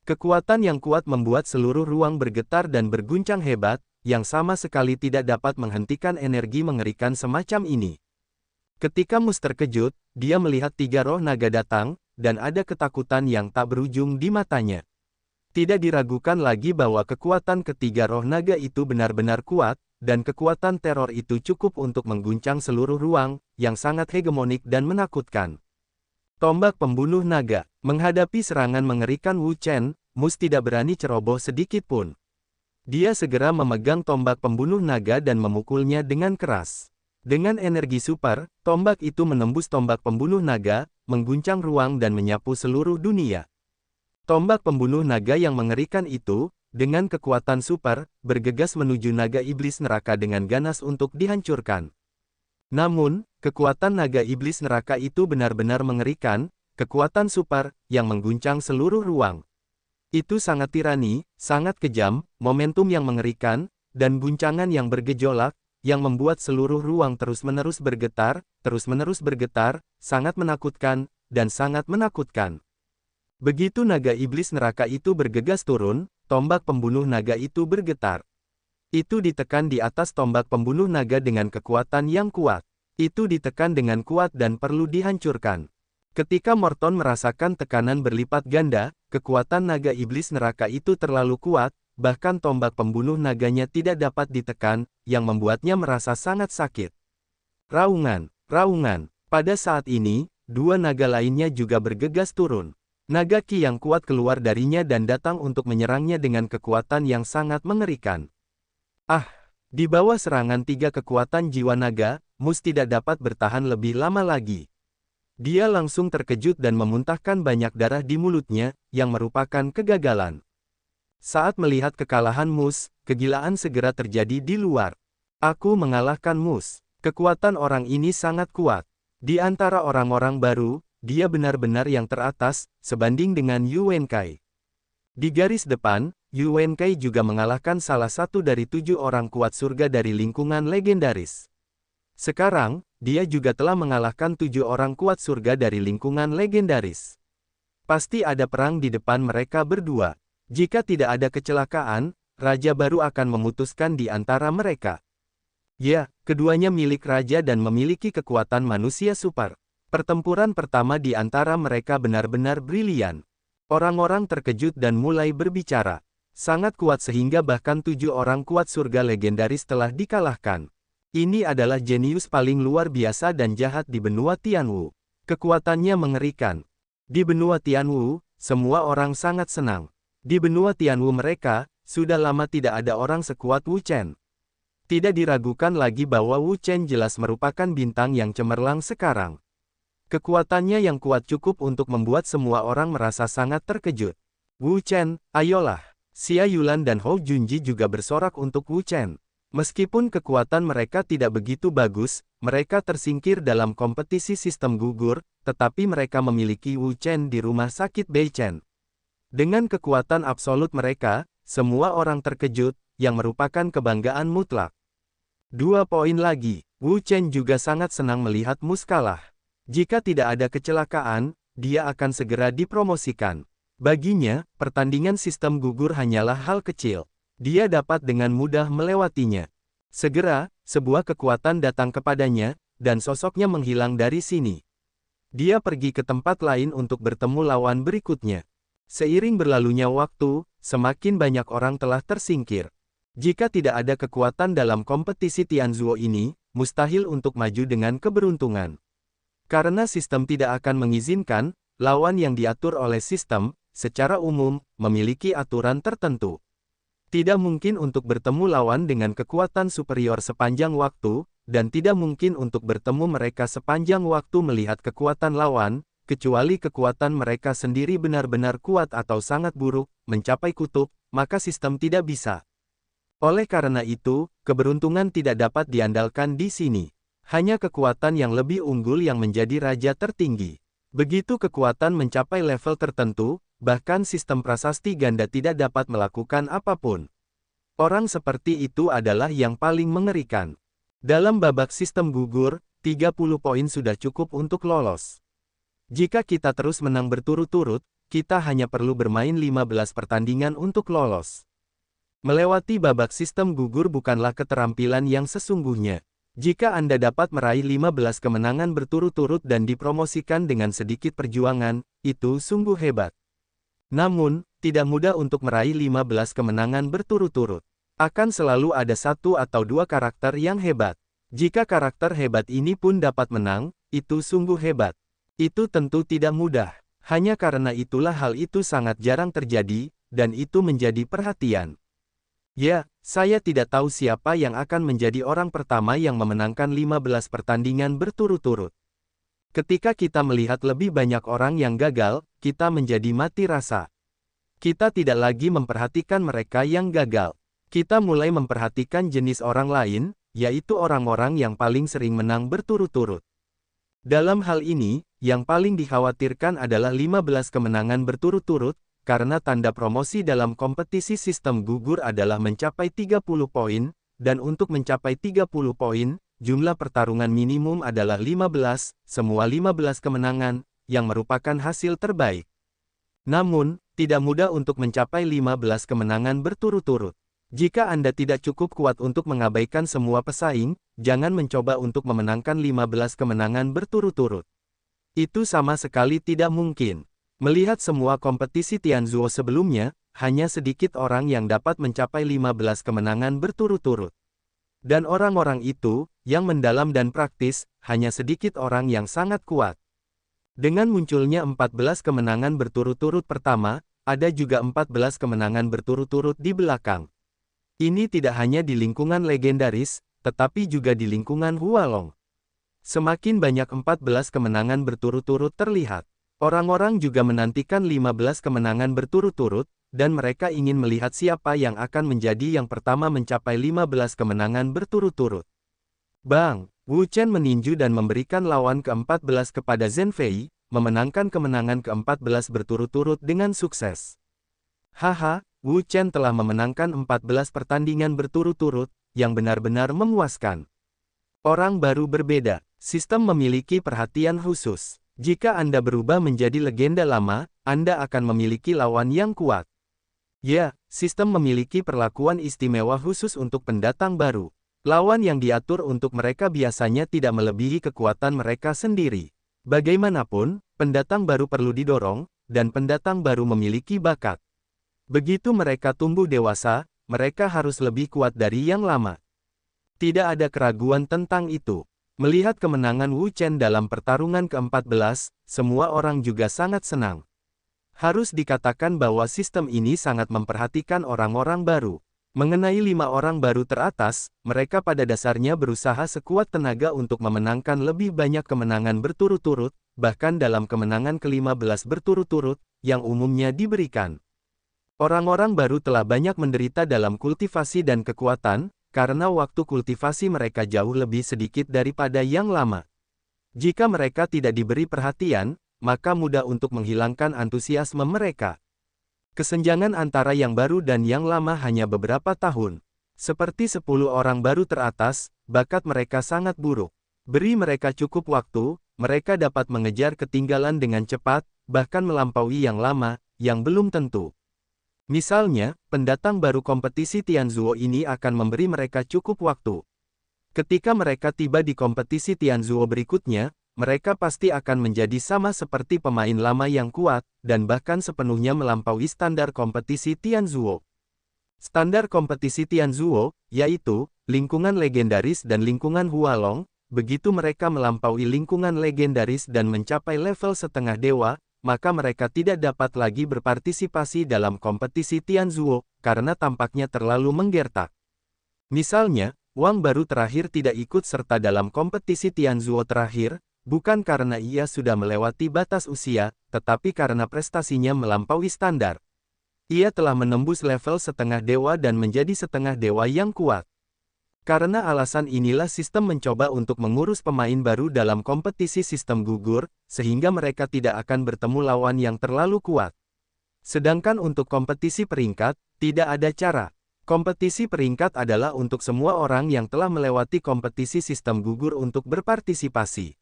Kekuatan yang kuat membuat seluruh ruang bergetar dan berguncang hebat, yang sama sekali tidak dapat menghentikan energi mengerikan semacam ini. Ketika Mus terkejut, dia melihat 3 roh naga datang, dan ada ketakutan yang tak berujung di matanya. Tidak diragukan lagi bahwa kekuatan ketiga roh naga itu benar-benar kuat, dan kekuatan teror itu cukup untuk mengguncang seluruh ruang, yang sangat hegemonik dan menakutkan. Tombak pembunuh naga. Menghadapi serangan mengerikan Wu Chen, Mus tidak berani ceroboh sedikit pun. Dia segera memegang tombak pembunuh naga dan memukulnya dengan keras. Dengan energi super, tombak itu menembus tombak pembunuh naga, mengguncang ruang dan menyapu seluruh dunia. Tombak pembunuh naga yang mengerikan itu, dengan kekuatan super, bergegas menuju naga iblis neraka dengan ganas untuk dihancurkan. Namun, kekuatan naga iblis neraka itu benar-benar mengerikan, kekuatan super, yang mengguncang seluruh ruang. Itu sangat tirani, sangat kejam, momentum yang mengerikan, dan guncangan yang bergejolak, yang membuat seluruh ruang terus-menerus bergetar, sangat menakutkan, dan sangat menakutkan. Begitu naga iblis neraka itu bergegas turun, tombak pembunuh naga itu bergetar. Itu ditekan di atas tombak pembunuh naga dengan kekuatan yang kuat. Itu ditekan dengan kuat dan perlu dihancurkan. Ketika Morton merasakan tekanan berlipat ganda, kekuatan naga iblis neraka itu terlalu kuat, bahkan tombak pembunuh naganya tidak dapat ditekan, yang membuatnya merasa sangat sakit. Raungan. Pada saat ini, dua naga lainnya juga bergegas turun. Naga Ki yang kuat keluar darinya dan datang untuk menyerangnya dengan kekuatan yang sangat mengerikan. Di bawah serangan tiga kekuatan jiwa naga, Mus tidak dapat bertahan lebih lama lagi. Dia langsung terkejut dan memuntahkan banyak darah di mulutnya, yang merupakan kegagalan. Saat melihat kekalahan Mus, kegilaan segera terjadi di luar. Aku mengalahkan Mus. Kekuatan orang ini sangat kuat. Di antara orang-orang baru, dia benar-benar yang teratas, sebanding dengan Yu Wenkai. Di garis depan, Yu Wenkai juga mengalahkan salah satu dari 7 orang kuat surga dari lingkungan legendaris. Sekarang, dia juga telah mengalahkan 7 orang kuat surga dari lingkungan legendaris. Pasti ada perang di depan mereka berdua. Jika tidak ada kecelakaan, raja baru akan memutuskan di antara mereka. Ya, keduanya milik raja dan memiliki kekuatan manusia super. Pertempuran pertama di antara mereka benar-benar brilian. Orang-orang terkejut dan mulai berbicara. Sangat kuat sehingga bahkan 7 orang kuat surga legendaris telah dikalahkan. Ini adalah jenius paling luar biasa dan jahat di benua Tianwu. Kekuatannya mengerikan. Di benua Tianwu, semua orang sangat senang. Di benua Tianwu mereka, sudah lama tidak ada orang sekuat Wu Chen. Tidak diragukan lagi bahwa Wu Chen jelas merupakan bintang yang cemerlang sekarang. Kekuatannya yang kuat cukup untuk membuat semua orang merasa sangat terkejut. Wu Chen, ayolah. Xia Yulan dan Hou Junji juga bersorak untuk Wu Chen. Meskipun kekuatan mereka tidak begitu bagus, mereka tersingkir dalam kompetisi sistem gugur, tetapi mereka memiliki Wu Chen di rumah sakit Beichen. Dengan kekuatan absolut mereka, semua orang terkejut, yang merupakan kebanggaan mutlak. 2 poin lagi, Wu Chen juga sangat senang melihat Mus kalah. Jika tidak ada kecelakaan, dia akan segera dipromosikan. Baginya, pertandingan sistem gugur hanyalah hal kecil. Dia dapat dengan mudah melewatinya. Segera, sebuah kekuatan datang kepadanya, dan sosoknya menghilang dari sini. Dia pergi ke tempat lain untuk bertemu lawan berikutnya. Seiring berlalunya waktu, semakin banyak orang telah tersingkir. Jika tidak ada kekuatan dalam kompetisi Tianzuo ini, mustahil untuk maju dengan keberuntungan. Karena sistem tidak akan mengizinkan, lawan yang diatur oleh sistem, secara umum, memiliki aturan tertentu. Tidak mungkin untuk bertemu lawan dengan kekuatan superior sepanjang waktu, dan tidak mungkin untuk bertemu mereka sepanjang waktu melihat kekuatan lawan, kecuali kekuatan mereka sendiri benar-benar kuat atau sangat buruk, mencapai kutub, maka sistem tidak bisa. Oleh karena itu, keberuntungan tidak dapat diandalkan di sini. Hanya kekuatan yang lebih unggul yang menjadi raja tertinggi. Begitu kekuatan mencapai level tertentu, bahkan sistem prasasti ganda tidak dapat melakukan apapun. Orang seperti itu adalah yang paling mengerikan. Dalam babak sistem gugur, 30 poin sudah cukup untuk lolos. Jika kita terus menang berturut-turut, kita hanya perlu bermain 15 pertandingan untuk lolos. Melewati babak sistem gugur bukanlah keterampilan yang sesungguhnya. Jika Anda dapat meraih 15 kemenangan berturut-turut dan dipromosikan dengan sedikit perjuangan, itu sungguh hebat. Namun, tidak mudah untuk meraih 15 kemenangan berturut-turut. Akan selalu ada 1 atau 2 karakter yang hebat. Jika karakter hebat ini pun dapat menang, itu sungguh hebat. Itu tentu tidak mudah. Hanya karena itulah hal itu sangat jarang terjadi, dan itu menjadi perhatian. Ya, saya tidak tahu siapa yang akan menjadi orang pertama yang memenangkan 15 pertandingan berturut-turut. Ketika kita melihat lebih banyak orang yang gagal, kita menjadi mati rasa. Kita tidak lagi memperhatikan mereka yang gagal. Kita mulai memperhatikan jenis orang lain, yaitu orang-orang yang paling sering menang berturut-turut. Dalam hal ini, yang paling dikhawatirkan adalah 15 kemenangan berturut-turut, karena tanda promosi dalam kompetisi sistem gugur adalah mencapai 30 poin, dan untuk mencapai 30 poin, jumlah pertarungan minimum adalah 15, semua 15 kemenangan, yang merupakan hasil terbaik. Namun, tidak mudah untuk mencapai 15 kemenangan berturut-turut. Jika Anda tidak cukup kuat untuk mengabaikan semua pesaing, jangan mencoba untuk memenangkan 15 kemenangan berturut-turut. Itu sama sekali tidak mungkin. Melihat semua kompetisi Tianzuo sebelumnya, hanya sedikit orang yang dapat mencapai 15 kemenangan berturut-turut. Dan orang-orang itu, yang mendalam dan praktis, hanya sedikit orang yang sangat kuat. Dengan munculnya 14 kemenangan berturut-turut pertama, ada juga 14 kemenangan berturut-turut di belakang. Ini tidak hanya di lingkungan legendaris, tetapi juga di lingkungan Hualong. Semakin banyak 14 kemenangan berturut-turut terlihat. Orang-orang juga menantikan 15 kemenangan berturut-turut, dan mereka ingin melihat siapa yang akan menjadi yang pertama mencapai 15 kemenangan berturut-turut. Bang, Wu Chen meninju dan memberikan lawan ke-14 kepada Zhen Fei, memenangkan kemenangan ke-14 berturut-turut dengan sukses. Haha, Wu Chen telah memenangkan 14 pertandingan berturut-turut, yang benar-benar memuaskan. Orang baru berbeda, sistem memiliki perhatian khusus. Jika Anda berubah menjadi legenda lama, Anda akan memiliki lawan yang kuat. Ya, sistem memiliki perlakuan istimewa khusus untuk pendatang baru. Lawan yang diatur untuk mereka biasanya tidak melebihi kekuatan mereka sendiri. Bagaimanapun, pendatang baru perlu didorong, dan pendatang baru memiliki bakat. Begitu mereka tumbuh dewasa, mereka harus lebih kuat dari yang lama. Tidak ada keraguan tentang itu. Melihat kemenangan Wu Chen dalam pertarungan ke-14, semua orang juga sangat senang. Harus dikatakan bahwa sistem ini sangat memperhatikan orang-orang baru. Mengenai 5 orang baru teratas, mereka pada dasarnya berusaha sekuat tenaga untuk memenangkan lebih banyak kemenangan berturut-turut, bahkan dalam kemenangan ke-15 berturut-turut, yang umumnya diberikan. Orang-orang baru telah banyak menderita dalam kultivasi dan kekuatan, karena waktu kultivasi mereka jauh lebih sedikit daripada yang lama. Jika mereka tidak diberi perhatian, maka mudah untuk menghilangkan antusiasme mereka. Kesenjangan antara yang baru dan yang lama hanya beberapa tahun. Seperti 10 orang baru teratas, bakat mereka sangat buruk. Beri mereka cukup waktu, mereka dapat mengejar ketinggalan dengan cepat, bahkan melampaui yang lama, yang belum tentu. Misalnya, pendatang baru kompetisi Tianzuo ini akan memberi mereka cukup waktu. Ketika mereka tiba di kompetisi Tianzuo berikutnya, mereka pasti akan menjadi sama seperti pemain lama yang kuat, dan bahkan sepenuhnya melampaui standar kompetisi Tianzuo. Standar kompetisi Tianzuo, yaitu, lingkungan legendaris dan lingkungan Hualong, begitu mereka melampaui lingkungan legendaris dan mencapai level setengah dewa, maka mereka tidak dapat lagi berpartisipasi dalam kompetisi Tianzuo, karena tampaknya terlalu menggertak. Misalnya, Wang baru terakhir tidak ikut serta dalam kompetisi Tianzuo terakhir, bukan karena ia sudah melewati batas usia, tetapi karena prestasinya melampaui standar. Ia telah menembus level setengah dewa dan menjadi setengah dewa yang kuat. Karena alasan inilah sistem mencoba untuk mengurus pemain baru dalam kompetisi sistem gugur, sehingga mereka tidak akan bertemu lawan yang terlalu kuat. Sedangkan untuk kompetisi peringkat, tidak ada cara. Kompetisi peringkat adalah untuk semua orang yang telah melewati kompetisi sistem gugur untuk berpartisipasi.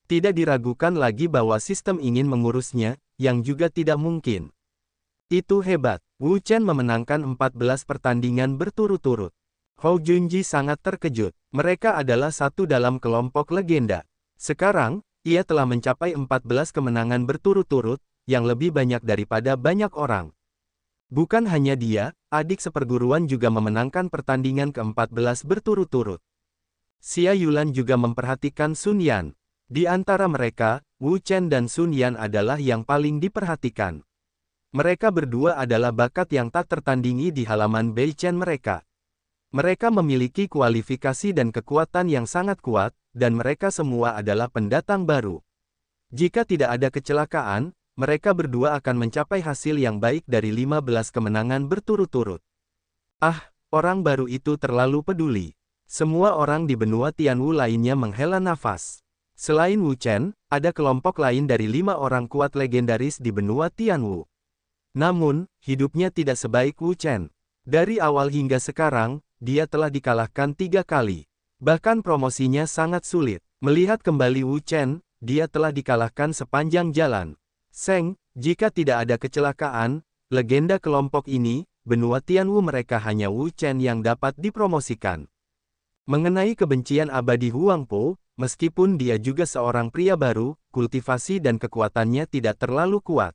Tidak diragukan lagi bahwa sistem ingin mengurusnya, yang juga tidak mungkin. Itu hebat. Wu Chen memenangkan 14 pertandingan berturut-turut. Hou Junji sangat terkejut. Mereka adalah satu dalam kelompok legenda. Sekarang, ia telah mencapai 14 kemenangan berturut-turut, yang lebih banyak daripada banyak orang. Bukan hanya dia, adik seperguruan juga memenangkan pertandingan ke-14 berturut-turut. Xia Yulan juga memperhatikan Sun Yan. Di antara mereka, Wu Chen dan Sun Yan adalah yang paling diperhatikan. Mereka berdua adalah bakat yang tak tertandingi di halaman Beichen mereka. Mereka memiliki kualifikasi dan kekuatan yang sangat kuat, dan mereka semua adalah pendatang baru. Jika tidak ada kecelakaan, mereka berdua akan mencapai hasil yang baik dari 15 kemenangan berturut-turut. Ah, orang baru itu terlalu peduli. Semua orang di benua Tianwu lainnya menghela nafas. Selain Wu Chen, ada kelompok lain dari 5 orang kuat legendaris di benua Tianwu. Namun, hidupnya tidak sebaik Wu Chen. Dari awal hingga sekarang, dia telah dikalahkan 3 kali. Bahkan promosinya sangat sulit. Melihat kembali Wu Chen, dia telah dikalahkan sepanjang jalan. Seng, jika tidak ada kecelakaan, legenda kelompok ini, benua Tianwu mereka hanya Wu Chen yang dapat dipromosikan. Mengenai kebencian abadi Huang Po, meskipun dia juga seorang pria baru, kultivasi dan kekuatannya tidak terlalu kuat.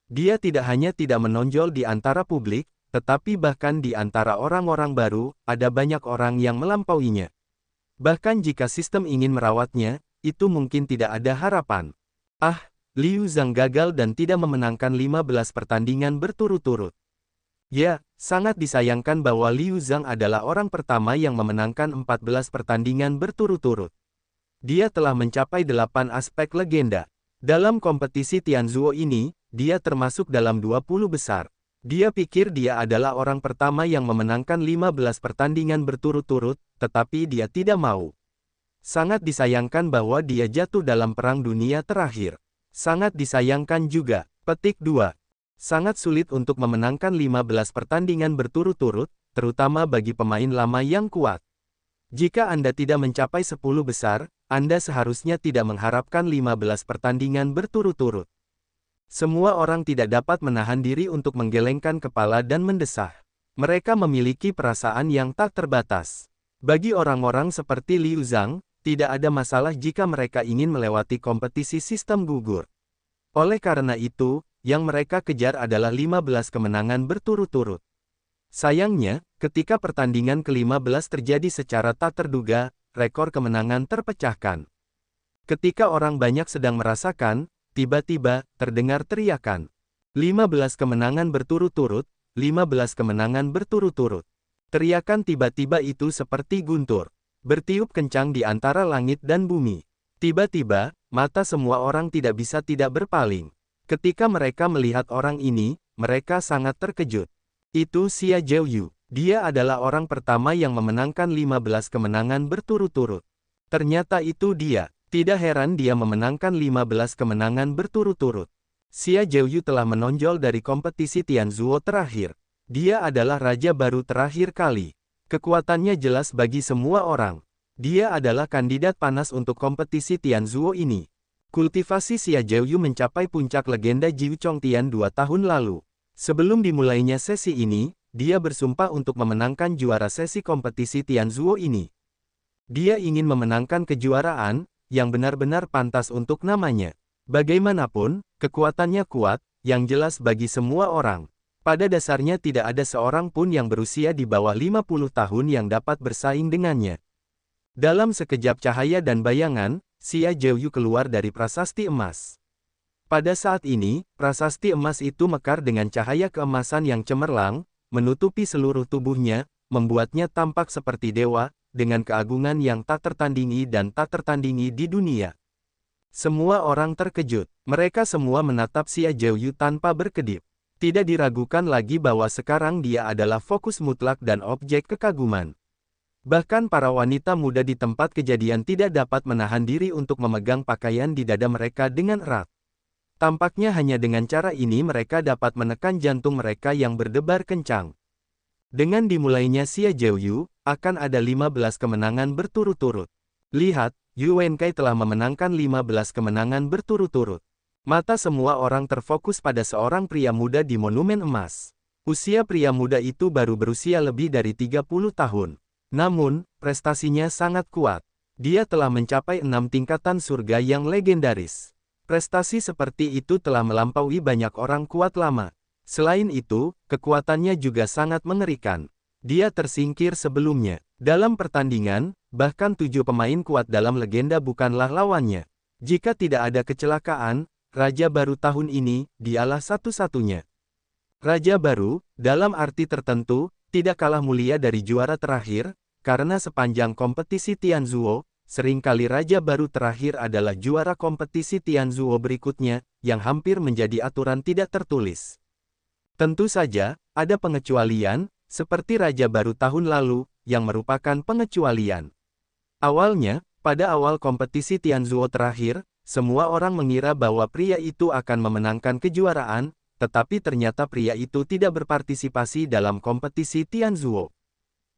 Dia tidak hanya tidak menonjol di antara publik, tetapi bahkan di antara orang-orang baru, ada banyak orang yang melampauinya. Bahkan jika sistem ingin merawatnya, itu mungkin tidak ada harapan. Ah, Liu Zhang gagal dan tidak memenangkan 15 pertandingan berturut-turut. Ya, sangat disayangkan bahwa Liu Zhang adalah orang pertama yang memenangkan 14 pertandingan berturut-turut. Dia telah mencapai 8 aspek legenda. Dalam kompetisi Tianzuo ini, dia termasuk dalam 20 besar. Dia pikir dia adalah orang pertama yang memenangkan 15 pertandingan berturut-turut, tetapi dia tidak mau. Sangat disayangkan bahwa dia jatuh dalam Perang Dunia terakhir. Sangat disayangkan juga. Petik 2. Sangat sulit untuk memenangkan 15 pertandingan berturut-turut, terutama bagi pemain lama yang kuat. Jika Anda tidak mencapai 10 besar, Anda seharusnya tidak mengharapkan 15 pertandingan berturut-turut. Semua orang tidak dapat menahan diri untuk menggelengkan kepala dan mendesah. Mereka memiliki perasaan yang tak terbatas. Bagi orang-orang seperti Liu Zhang, tidak ada masalah jika mereka ingin melewati kompetisi sistem gugur. Oleh karena itu, yang mereka kejar adalah 15 kemenangan berturut-turut. Sayangnya, ketika pertandingan ke-15 terjadi secara tak terduga, rekor kemenangan terpecahkan. Ketika orang banyak sedang merasakan, tiba-tiba, terdengar teriakan. 15 kemenangan berturut-turut, 15 kemenangan berturut-turut. Teriakan tiba-tiba itu seperti guntur. Bertiup kencang di antara langit dan bumi. Tiba-tiba, mata semua orang tidak bisa tidak berpaling. Ketika mereka melihat orang ini, mereka sangat terkejut. Itu Xia Zhouyu. Dia adalah orang pertama yang memenangkan 15 kemenangan berturut-turut. Ternyata itu dia. Tidak heran dia memenangkan 15 kemenangan berturut-turut. Xia Zhouyu telah menonjol dari kompetisi Tianzuo terakhir. Dia adalah raja baru terakhir kali. Kekuatannya jelas bagi semua orang. Dia adalah kandidat panas untuk kompetisi Tianzuo ini. Kultivasi Xia Zhouyu mencapai puncak legenda Jiu Chongtian 2 tahun lalu. Sebelum dimulainya sesi ini, dia bersumpah untuk memenangkan juara sesi kompetisi Tianzuo ini. Dia ingin memenangkan kejuaraan, yang benar-benar pantas untuk namanya. Bagaimanapun, kekuatannya kuat, yang jelas bagi semua orang. Pada dasarnya tidak ada seorang pun yang berusia di bawah 50 tahun yang dapat bersaing dengannya. Dalam sekejap cahaya dan bayangan, Xia Zhouyu keluar dari prasasti emas. Pada saat ini, prasasti emas itu mekar dengan cahaya keemasan yang cemerlang, menutupi seluruh tubuhnya, membuatnya tampak seperti dewa, dengan keagungan yang tak tertandingi dan tak tertandingi di dunia. Semua orang terkejut. Mereka semua menatap Xia Zhouyu tanpa berkedip. Tidak diragukan lagi bahwa sekarang dia adalah fokus mutlak dan objek kekaguman. Bahkan para wanita muda di tempat kejadian tidak dapat menahan diri untuk memegang pakaian di dada mereka dengan erat. Tampaknya hanya dengan cara ini mereka dapat menekan jantung mereka yang berdebar kencang. Dengan dimulainya Xia Zhouyu, akan ada 15 kemenangan berturut-turut. Lihat, Yu Wenkai telah memenangkan 15 kemenangan berturut-turut. Mata semua orang terfokus pada seorang pria muda di monumen emas. Usia pria muda itu baru berusia lebih dari 30 tahun. Namun, prestasinya sangat kuat. Dia telah mencapai 6 tingkatan surga yang legendaris. Prestasi seperti itu telah melampaui banyak orang kuat lama. Selain itu, kekuatannya juga sangat mengerikan. Dia tersingkir sebelumnya. Dalam pertandingan, bahkan 7 pemain kuat dalam legenda bukanlah lawannya. Jika tidak ada kecelakaan, raja baru tahun ini, dialah satu-satunya. Raja baru, dalam arti tertentu, tidak kalah mulia dari juara terakhir, karena sepanjang kompetisi Tianzuo, seringkali raja baru terakhir adalah juara kompetisi Tianzuo berikutnya, yang hampir menjadi aturan tidak tertulis. Tentu saja, ada pengecualian, seperti raja baru tahun lalu, yang merupakan pengecualian. Awalnya, pada awal kompetisi Tianzuo terakhir, semua orang mengira bahwa pria itu akan memenangkan kejuaraan, tetapi ternyata pria itu tidak berpartisipasi dalam kompetisi Tianzuo.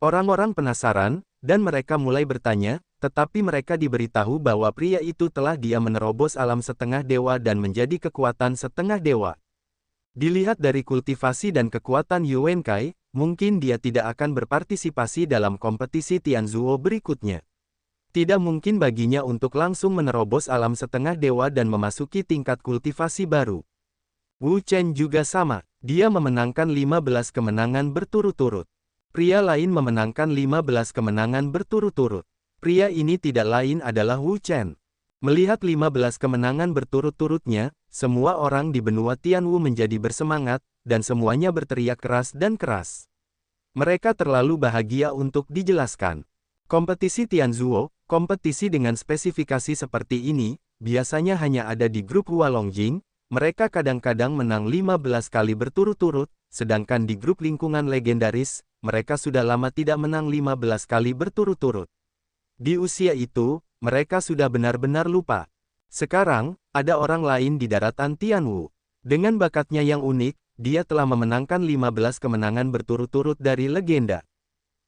Orang-orang penasaran, dan mereka mulai bertanya, tetapi mereka diberitahu bahwa pria itu telah dia menerobos alam setengah dewa dan menjadi kekuatan setengah dewa. Dilihat dari kultivasi dan kekuatan Yuan Kai, mungkin dia tidak akan berpartisipasi dalam kompetisi Tianzuo berikutnya. Tidak mungkin baginya untuk langsung menerobos alam setengah dewa dan memasuki tingkat kultivasi baru. Wu Chen juga sama, dia memenangkan 15 kemenangan berturut-turut. Pria lain memenangkan 15 kemenangan berturut-turut. Pria ini tidak lain adalah Wu Chen. Melihat 15 kemenangan berturut-turutnya, semua orang di benua Tianwu menjadi bersemangat, dan semuanya berteriak keras dan keras. Mereka terlalu bahagia untuk dijelaskan. Kompetisi Tianzuo, kompetisi dengan spesifikasi seperti ini, biasanya hanya ada di grup Hualongjing. Mereka kadang-kadang menang 15 kali berturut-turut, sedangkan di grup lingkungan legendaris, mereka sudah lama tidak menang 15 kali berturut-turut. Di usia itu, mereka sudah benar-benar lupa. Sekarang, ada orang lain di daratan Tianwu. Dengan bakatnya yang unik, dia telah memenangkan 15 kemenangan berturut-turut dari legenda.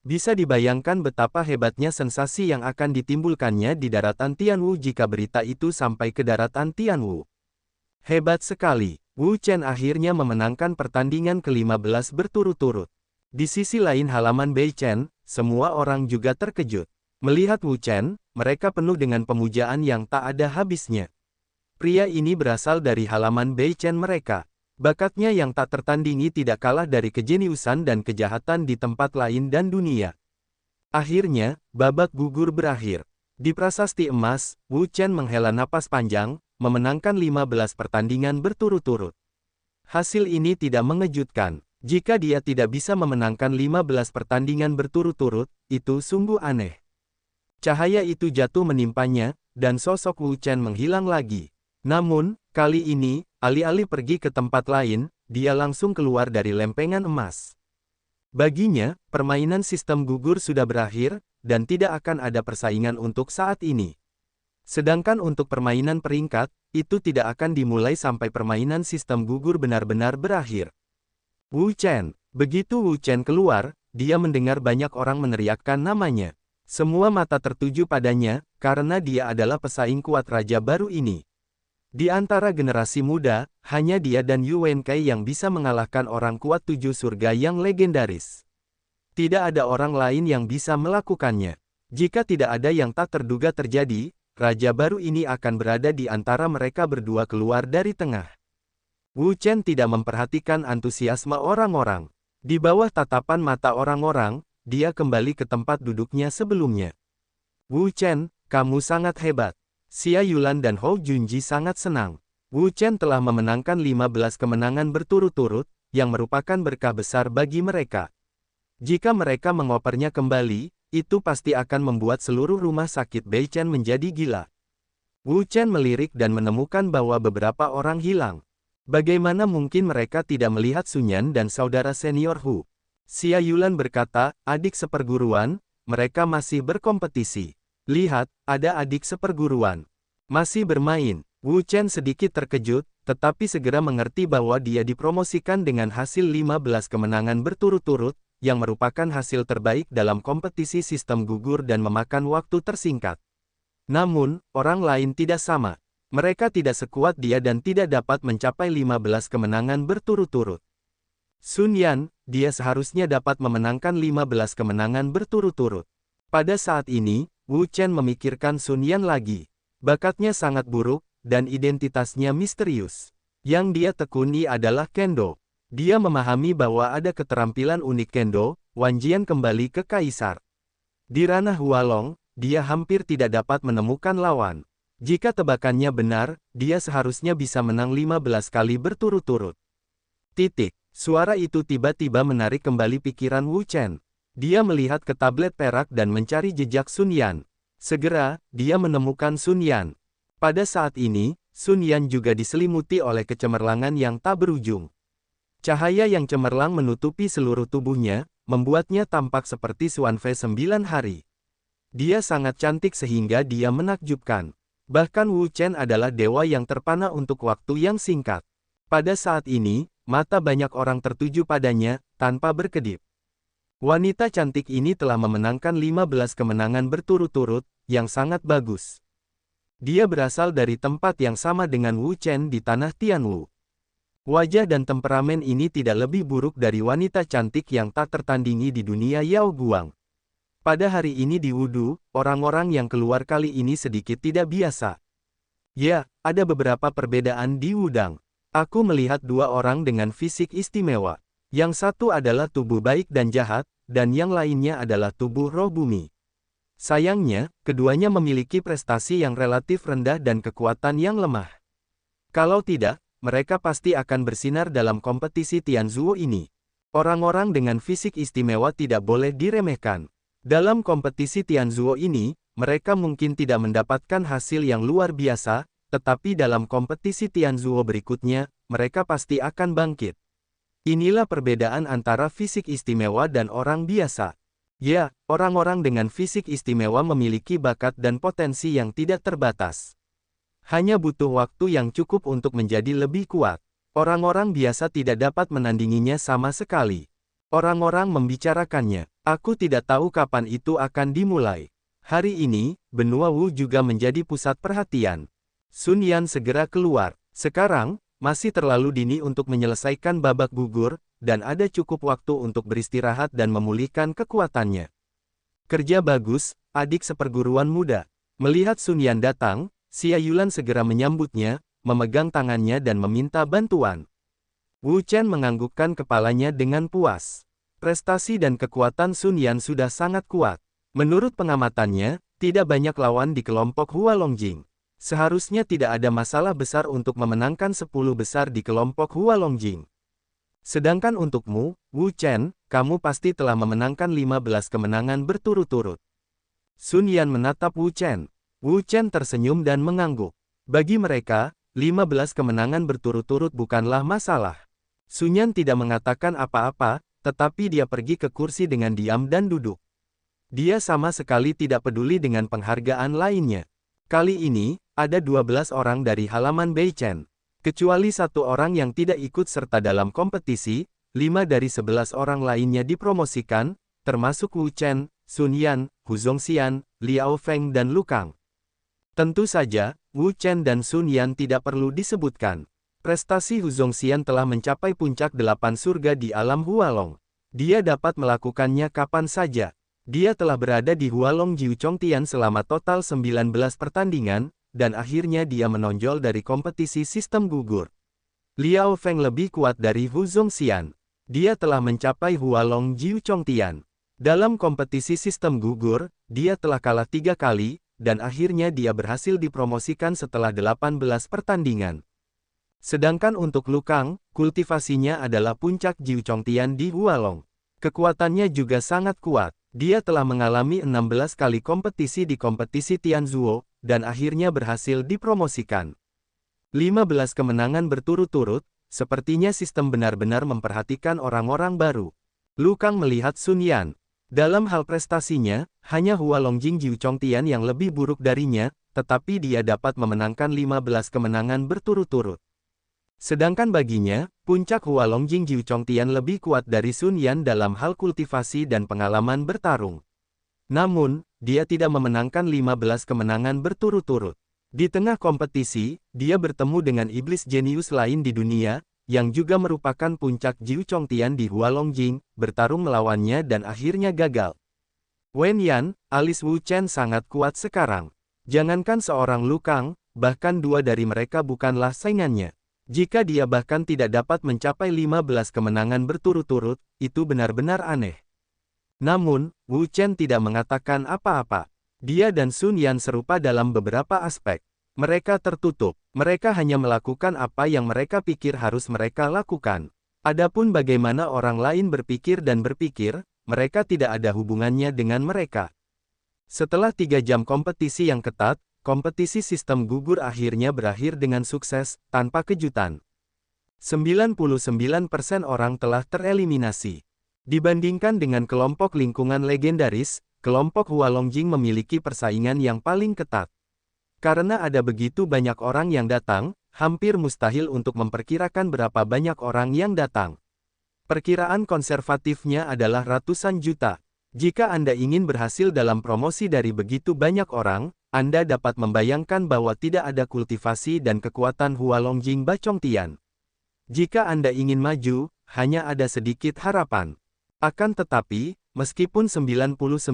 Bisa dibayangkan betapa hebatnya sensasi yang akan ditimbulkannya di daratan Tianwu jika berita itu sampai ke daratan Tianwu. Hebat sekali, Wu Chen akhirnya memenangkan pertandingan ke-15 berturut-turut. Di sisi lain halaman Beichen, semua orang juga terkejut. Melihat Wu Chen, mereka penuh dengan pemujaan yang tak ada habisnya. Pria ini berasal dari halaman Beichen mereka. Bakatnya yang tak tertandingi tidak kalah dari kejeniusan dan kejahatan di tempat lain dan dunia. Akhirnya, babak gugur berakhir. Di prasasti emas, Wu Chen menghela napas panjang, memenangkan 15 pertandingan berturut-turut. Hasil ini tidak mengejutkan. Jika dia tidak bisa memenangkan 15 pertandingan berturut-turut, itu sungguh aneh. Cahaya itu jatuh menimpanya, dan sosok Wu Chen menghilang lagi. Namun, kali ini, alih-alih pergi ke tempat lain, dia langsung keluar dari lempengan emas. Baginya, permainan sistem gugur sudah berakhir, dan tidak akan ada persaingan untuk saat ini. Sedangkan untuk permainan peringkat, itu tidak akan dimulai sampai permainan sistem gugur benar-benar berakhir. Wu Chen. Begitu Wu Chen keluar, dia mendengar banyak orang meneriakkan namanya. Semua mata tertuju padanya, karena dia adalah pesaing kuat raja baru ini. Di antara generasi muda, hanya dia dan Yuan Kai yang bisa mengalahkan orang kuat 7 surga yang legendaris. Tidak ada orang lain yang bisa melakukannya. Jika tidak ada yang tak terduga terjadi, raja baru ini akan berada di antara mereka berdua keluar dari tengah. Wu Chen tidak memperhatikan antusiasme orang-orang. Di bawah tatapan mata orang-orang, dia kembali ke tempat duduknya sebelumnya. Wu Chen, kamu sangat hebat. Xia Yulan dan Hou Junji sangat senang. Wu Chen telah memenangkan 15 kemenangan berturut-turut, yang merupakan berkah besar bagi mereka. Jika mereka mengopernya kembali, itu pasti akan membuat seluruh rumah sakit Beichen menjadi gila. Wu Chen melirik dan menemukan bahwa beberapa orang hilang. Bagaimana mungkin mereka tidak melihat Sunyan dan saudara senior Hu? Xia Yulan berkata, adik seperguruan, mereka masih berkompetisi. Lihat, ada adik seperguruan. Masih bermain. Wu Chen sedikit terkejut, tetapi segera mengerti bahwa dia dipromosikan dengan hasil 15 kemenangan berturut-turut, yang merupakan hasil terbaik dalam kompetisi sistem gugur dan memakan waktu tersingkat. Namun, orang lain tidak sama. Mereka tidak sekuat dia dan tidak dapat mencapai 15 kemenangan berturut-turut. Sun Yan, dia seharusnya dapat memenangkan 15 kemenangan berturut-turut. Pada saat ini, Wu Chen memikirkan Sun Yan lagi. Bakatnya sangat buruk, dan identitasnya misterius. Yang dia tekuni adalah Kendo. Dia memahami bahwa ada keterampilan unik Kendo, Wan Jian kembali ke Kaisar. Di ranah Hualong, dia hampir tidak dapat menemukan lawan. Jika tebakannya benar, dia seharusnya bisa menang 15 kali berturut-turut. Suara itu tiba-tiba menarik kembali pikiran Wu Chen. Dia melihat ke tablet perak dan mencari jejak Sun Yan. Segera, dia menemukan Sun Yan. Pada saat ini, Sun Yan juga diselimuti oleh kecemerlangan yang tak berujung. Cahaya yang cemerlang menutupi seluruh tubuhnya, membuatnya tampak seperti Xuanfei 9 hari. Dia sangat cantik sehingga dia menakjubkan. Bahkan Wu Chen adalah dewa yang terpana untuk waktu yang singkat. Pada saat ini, mata banyak orang tertuju padanya, tanpa berkedip. Wanita cantik ini telah memenangkan 15 kemenangan berturut-turut, yang sangat bagus. Dia berasal dari tempat yang sama dengan Wu Chen di tanah Tianwu. Wajah dan temperamen ini tidak lebih buruk dari wanita cantik yang tak tertandingi di dunia Yao Guang. Pada hari ini di Wudu, orang-orang yang keluar kali ini sedikit tidak biasa. Ya, ada beberapa perbedaan di Wudang. Aku melihat dua orang dengan fisik istimewa. Yang satu adalah tubuh baik dan jahat, dan yang lainnya adalah tubuh roh bumi. Sayangnya, keduanya memiliki prestasi yang relatif rendah dan kekuatan yang lemah. Kalau tidak, mereka pasti akan bersinar dalam kompetisi Tianzuo ini. Orang-orang dengan fisik istimewa tidak boleh diremehkan. Dalam kompetisi Tianzuo ini, mereka mungkin tidak mendapatkan hasil yang luar biasa, tetapi dalam kompetisi Tianzuo berikutnya, mereka pasti akan bangkit. Inilah perbedaan antara fisik istimewa dan orang biasa. Ya, orang-orang dengan fisik istimewa memiliki bakat dan potensi yang tidak terbatas. Hanya butuh waktu yang cukup untuk menjadi lebih kuat. Orang-orang biasa tidak dapat menandinginya sama sekali. Orang-orang membicarakannya. Aku tidak tahu kapan itu akan dimulai. Hari ini, benua Wu juga menjadi pusat perhatian. Sun Yan segera keluar. Sekarang, masih terlalu dini untuk menyelesaikan babak gugur, dan ada cukup waktu untuk beristirahat dan memulihkan kekuatannya. Kerja bagus, adik seperguruan muda. Melihat Sun Yan datang, Xia Yulan segera menyambutnya, memegang tangannya dan meminta bantuan. Wu Chen menganggukkan kepalanya dengan puas. Prestasi dan kekuatan Sun Yan sudah sangat kuat. Menurut pengamatannya, tidak banyak lawan di kelompok Hua Longjing. Seharusnya tidak ada masalah besar untuk memenangkan 10 besar di kelompok Hua Longjing. Sedangkan untukmu, Wu Chen, kamu pasti telah memenangkan 15 kemenangan berturut-turut. Sun Yan menatap Wu Chen. Wu Chen tersenyum dan mengangguk. Bagi mereka, 15 kemenangan berturut-turut bukanlah masalah. Sun Yan tidak mengatakan apa-apa, tetapi dia pergi ke kursi dengan diam dan duduk. Dia sama sekali tidak peduli dengan penghargaan lainnya. Kali ini, ada 12 orang dari halaman Beichen. Kecuali satu orang yang tidak ikut serta dalam kompetisi, 5 dari 11 orang lainnya dipromosikan, termasuk Wu Chen, Sun Yan, Hu Zongxian, Liao Feng dan Lu Kang. Tentu saja, Wu Chen dan Sun Yan tidak perlu disebutkan. Prestasi Hu Zongxian telah mencapai puncak 8 surga di alam Hualong. Dia dapat melakukannya kapan saja. Dia telah berada di Hualong Jiu Chongtian selama total 19 pertandingan, dan akhirnya dia menonjol dari kompetisi sistem gugur. Liao Feng lebih kuat dari Hu Zongxian. Dia telah mencapai Hualong Jiu Chongtian. Dalam kompetisi sistem gugur, dia telah kalah 3 kali, dan akhirnya dia berhasil dipromosikan setelah 18 pertandingan. Sedangkan untuk Lu Kang, kultivasinya adalah puncak Jiu Chongtian di Hualong. Kekuatannya juga sangat kuat. Dia telah mengalami 16 kali kompetisi di kompetisi Tianzuo, dan akhirnya berhasil dipromosikan. 15 kemenangan berturut-turut, sepertinya sistem benar-benar memperhatikan orang-orang baru. Lu Kang melihat Sun Yan. Dalam hal prestasinya, hanya Hua Longjing Jiu Chongtian yang lebih buruk darinya, tetapi dia dapat memenangkan 15 kemenangan berturut-turut. Sedangkan baginya, puncak Hua Longjing Jiu Chongtian lebih kuat dari Sun Yan dalam hal kultivasi dan pengalaman bertarung. Namun, dia tidak memenangkan 15 kemenangan berturut-turut. Di tengah kompetisi, dia bertemu dengan iblis jenius lain di dunia, yang juga merupakan puncak Jiu Chongtian di Hua Longjing, bertarung melawannya dan akhirnya gagal. Wen Yan, alis Wu Chen sangat kuat sekarang. Jangankan seorang Lu Kang, bahkan 2 dari mereka bukanlah saingannya. Jika dia bahkan tidak dapat mencapai 15 kemenangan berturut-turut, itu benar-benar aneh. Namun, Wu Chen tidak mengatakan apa-apa. Dia dan Sun Yan serupa dalam beberapa aspek. Mereka tertutup. Mereka hanya melakukan apa yang mereka pikir harus mereka lakukan. Adapun bagaimana orang lain berpikir dan berpikir, mereka tidak ada hubungannya dengan mereka. Setelah 3 jam kompetisi yang ketat, kompetisi sistem gugur akhirnya berakhir dengan sukses, tanpa kejutan. 99% orang telah tereliminasi. Dibandingkan dengan kelompok lingkungan legendaris, kelompok Hualongjing memiliki persaingan yang paling ketat. Karena ada begitu banyak orang yang datang, hampir mustahil untuk memperkirakan berapa banyak orang yang datang. Perkiraan konservatifnya adalah ratusan juta. Jika Anda ingin berhasil dalam promosi dari begitu banyak orang, Anda dapat membayangkan bahwa tidak ada kultivasi dan kekuatan Hualongjing Bacongtian. Jika Anda ingin maju, hanya ada sedikit harapan. Akan tetapi, meskipun 99%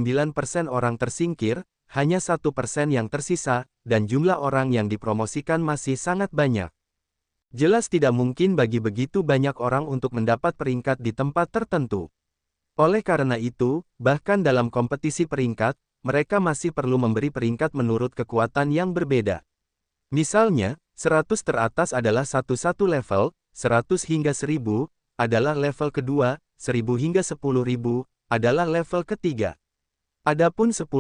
orang tersingkir, hanya 1% yang tersisa, dan jumlah orang yang dipromosikan masih sangat banyak. Jelas tidak mungkin bagi begitu banyak orang untuk mendapat peringkat di tempat tertentu. Oleh karena itu, bahkan dalam kompetisi peringkat, mereka masih perlu memberi peringkat menurut kekuatan yang berbeda. Misalnya, 100 teratas adalah satu level, 100 hingga 1000 adalah level kedua, 1000 hingga 10.000 adalah level ketiga. Adapun 10.000